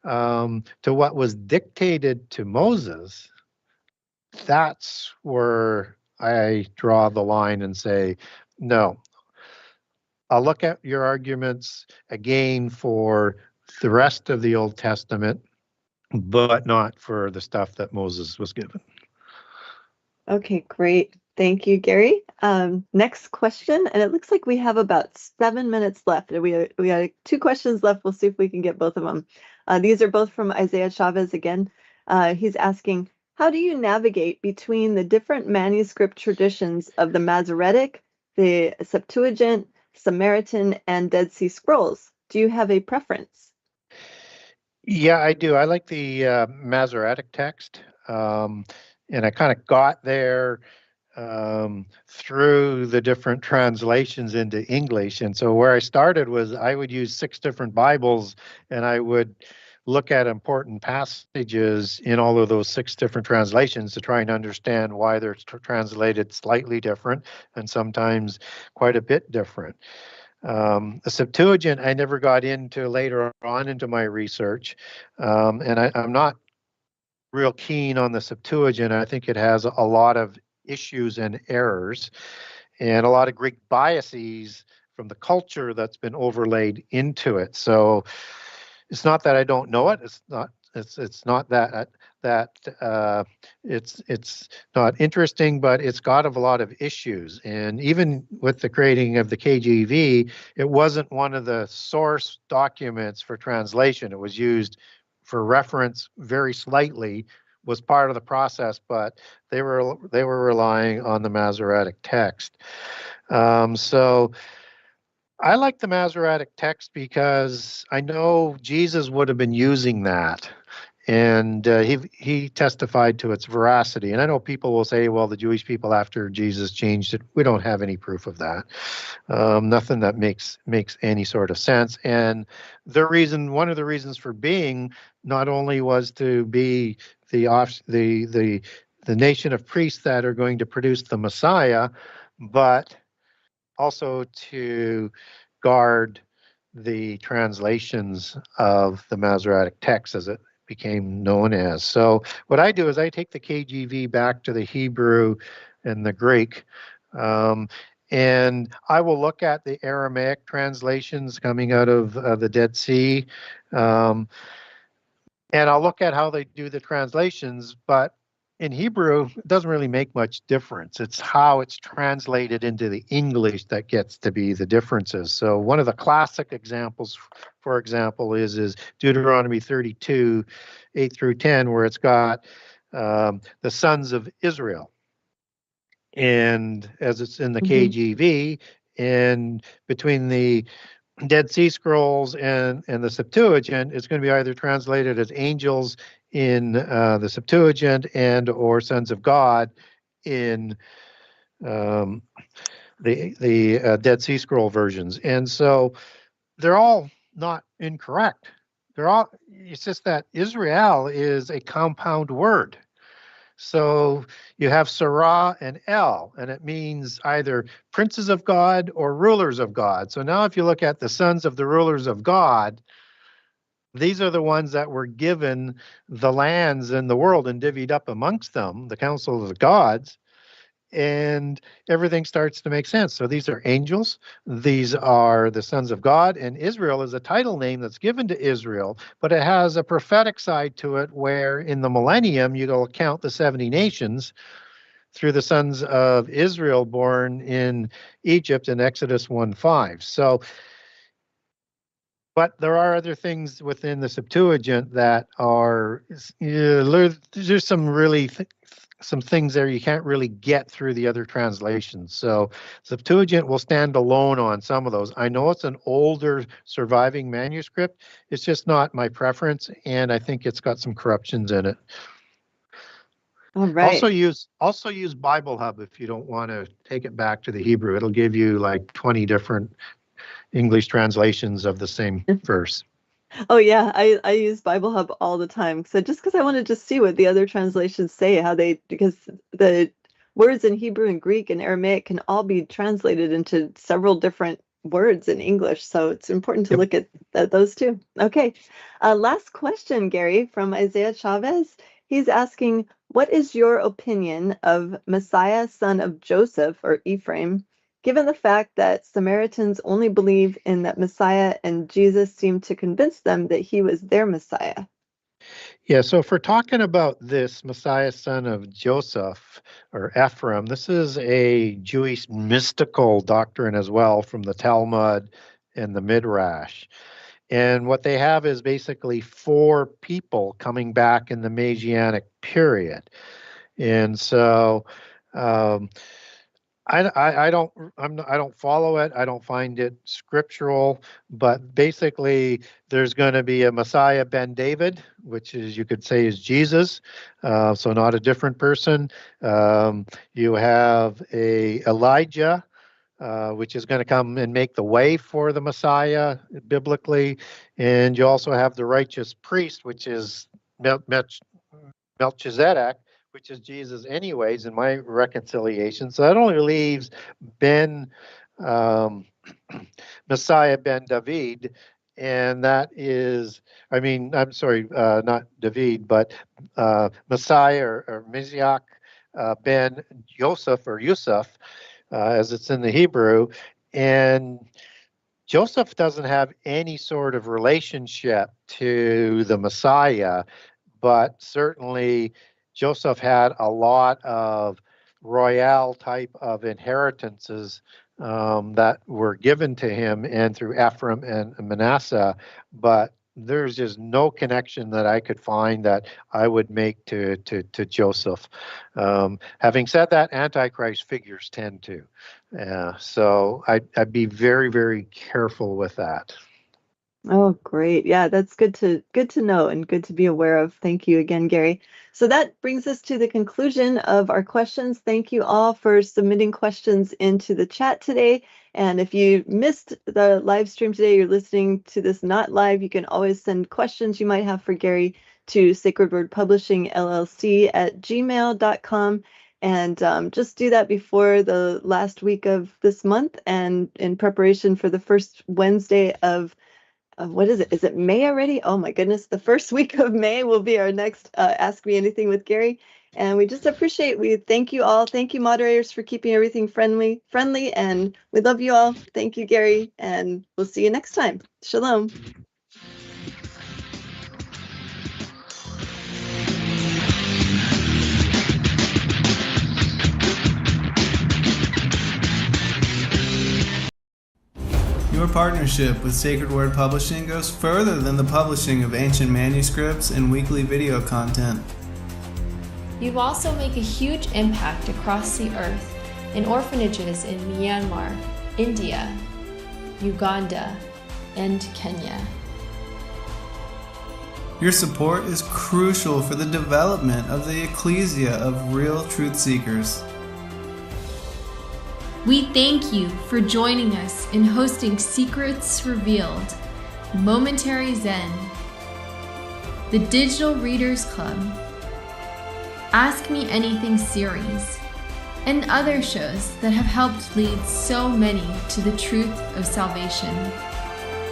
to what was dictated to Moses, that's where I draw the line and say, no, I'll look at your arguments again for the rest of the Old Testament, but not for the stuff that Moses was given. Okay, great. Thank you, Gary. Next question, and it looks like we have about 7 minutes left. We have 2 questions left. We'll see if we can get both of them. These are both from Isaiah Chavez again. He's asking, how do you navigate between the different manuscript traditions of the Masoretic, the Septuagint, Samaritan, and Dead Sea Scrolls? Do you have a preference? Yeah, I do. I like the Masoretic text. And I kind of got there through the different translations into English. And so where I started was I would use 6 different Bibles, and I would look at important passages in all of those 6 different translations to try and understand why they're translated slightly different and sometimes quite a bit different. The Septuagint I never got into later on into my research, and I'm not real keen on the Septuagint. I think it has a lot of issues and errors and a lot of Greek biases from the culture that's been overlaid into it. So it's not that I don't know it. It's not that it's not interesting, but it's got a lot of issues. And even with the creating of the KJV, it wasn't one of the source documents for translation. It was used for reference very slightly, was part of the process, but they were relying on the Masoretic text. So I like the Masoretic text because I know Jesus would have been using that, and he testified to its veracity. And I know people will say, well, the Jewish people after Jesus changed it. We don't have any proof of that. Nothing that makes any sort of sense. And one of the reasons for being not only was to be the nation of priests that are going to produce the Messiah, but also to guard the translations of the Masoretic text as it became known as. So what I do is I take the KJV back to the Hebrew and the Greek, and I will look at the Aramaic translations coming out of the Dead Sea, and I'll look at how they do the translations, but in Hebrew, it doesn't really make much difference. It's how it's translated into the English that gets to be the differences. So one of the classic examples, for example, is Deuteronomy 32, 8 through 10, where it's got the sons of Israel. And as it's in the KJV, and between the Dead Sea Scrolls and the Septuagint, it's going to be either translated as angels in the Septuagint and or sons of God in the Dead Sea Scroll versions. And so they're all not incorrect. It's just that Israel is a compound word. So you have Sarah and El, and it means either princes of God or rulers of God. So now if you look at the sons of the rulers of God, these are the ones that were given the lands in the world and divvied up amongst them, the council of the gods, and everything starts to make sense. So these are angels, these are the sons of God, and Israel is a title name that's given to Israel, but it has a prophetic side to it where in the millennium you'll count the 70 nations through the sons of Israel born in Egypt in Exodus 1:5. So, but there are other things within the Septuagint that are, there's some really some things there you can't really get through the other translations. So Septuagint will stand alone on some of those. I know it's an older surviving manuscript. It's just not my preference, and I think it's got some corruptions in it. All right. Also use Bible Hub if you don't want to take it back to the Hebrew. It'll give you like 20 different English translations of the same verse. Oh yeah, I use Bible Hub all the time. So just because I want to just see what the other translations say, because the words in Hebrew and Greek and Aramaic can all be translated into several different words in English. So it's important to look at those two. Okay. Last question, Gary, from Isaiah Chavez. He's asking, what is your opinion of Messiah, son of Joseph, or Ephraim, given the fact that Samaritans only believe in that Messiah and Jesus seemed to convince them that he was their Messiah? Yeah, so if we're talking about this Messiah, son of Joseph, or Ephraim, this is a Jewish mystical doctrine as well from the Talmud and the Midrash. And what they have is basically four people coming back in the Messianic period. And so I don't follow it. I don't find it scriptural, but basically there's going to be a Messiah ben David, which is, you could say, is Jesus. So not a different person. You have a Elijah, which is going to come and make the way for the Messiah biblically. And you also have the righteous priest, which is Melchizedek, which is Jesus anyways, in my reconciliation. So that only leaves Messiah ben David, and that is, I'm sorry, not David, but Messiah or Messiah ben Joseph or Yusuf, as it's in the Hebrew. And Joseph doesn't have any sort of relationship to the Messiah, but certainly Joseph had a lot of royal type of inheritances that were given to him and through Ephraim and Manasseh, but there's just no connection that I could find that I would make to Joseph. Having said that, Antichrist figures tend to. So I'd be very, very careful with that. Oh, great. Yeah, that's good to know and good to be aware of. Thank you again, Gary. So that brings us to the conclusion of our questions. Thank you all for submitting questions into the chat today. And if you missed the live stream today, you're listening to this not live, you can always send questions you might have for Gary to Sacred Word Publishing LLC at gmail.com. And just do that before the last week of this month and in preparation for the first Wednesday of what is it? Is it May already? Oh my goodness. The first week of May will be our next Ask Me Anything with Gary. And we just we thank you all. Thank you, moderators, for keeping everything friendly. And we love you all. Thank you, Gary. And we'll see you next time. Shalom. Your partnership with Sacred Word Publishing goes further than the publishing of ancient manuscripts and weekly video content. You also make a huge impact across the earth in orphanages in Myanmar, India, Uganda, and Kenya. Your support is crucial for the development of the ecclesia of real truth seekers. We thank you for joining us in hosting Secrets Revealed, Momentary Zen, the Digital Readers Club, Ask Me Anything series, and other shows that have helped lead so many to the truth of salvation. To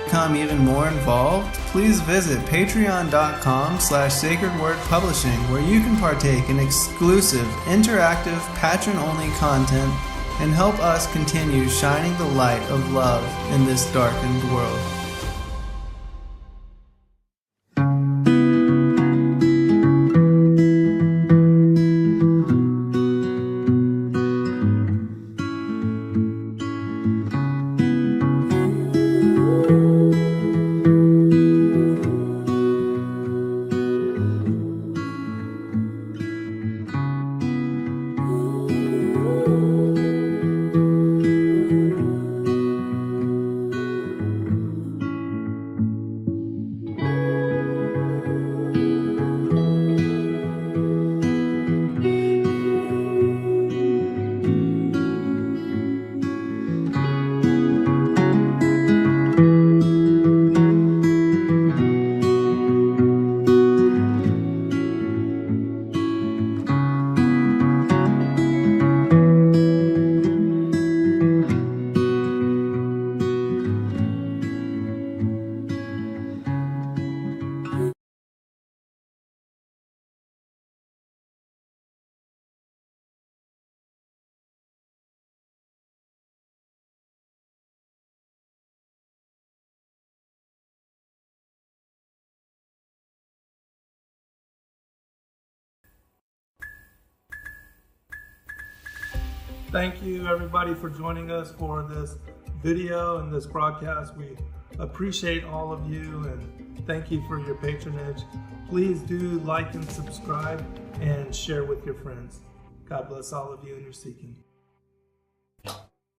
become even more involved, please visit patreon.com/Sacred Word Publishing, where you can partake in exclusive, interactive, patron-only content and help us continue shining the light of love in this darkened world. Thank you, everybody, for joining us for this video and this broadcast. We appreciate all of you, and thank you for your patronage. Please do like and subscribe and share with your friends. God bless all of you in your seeking.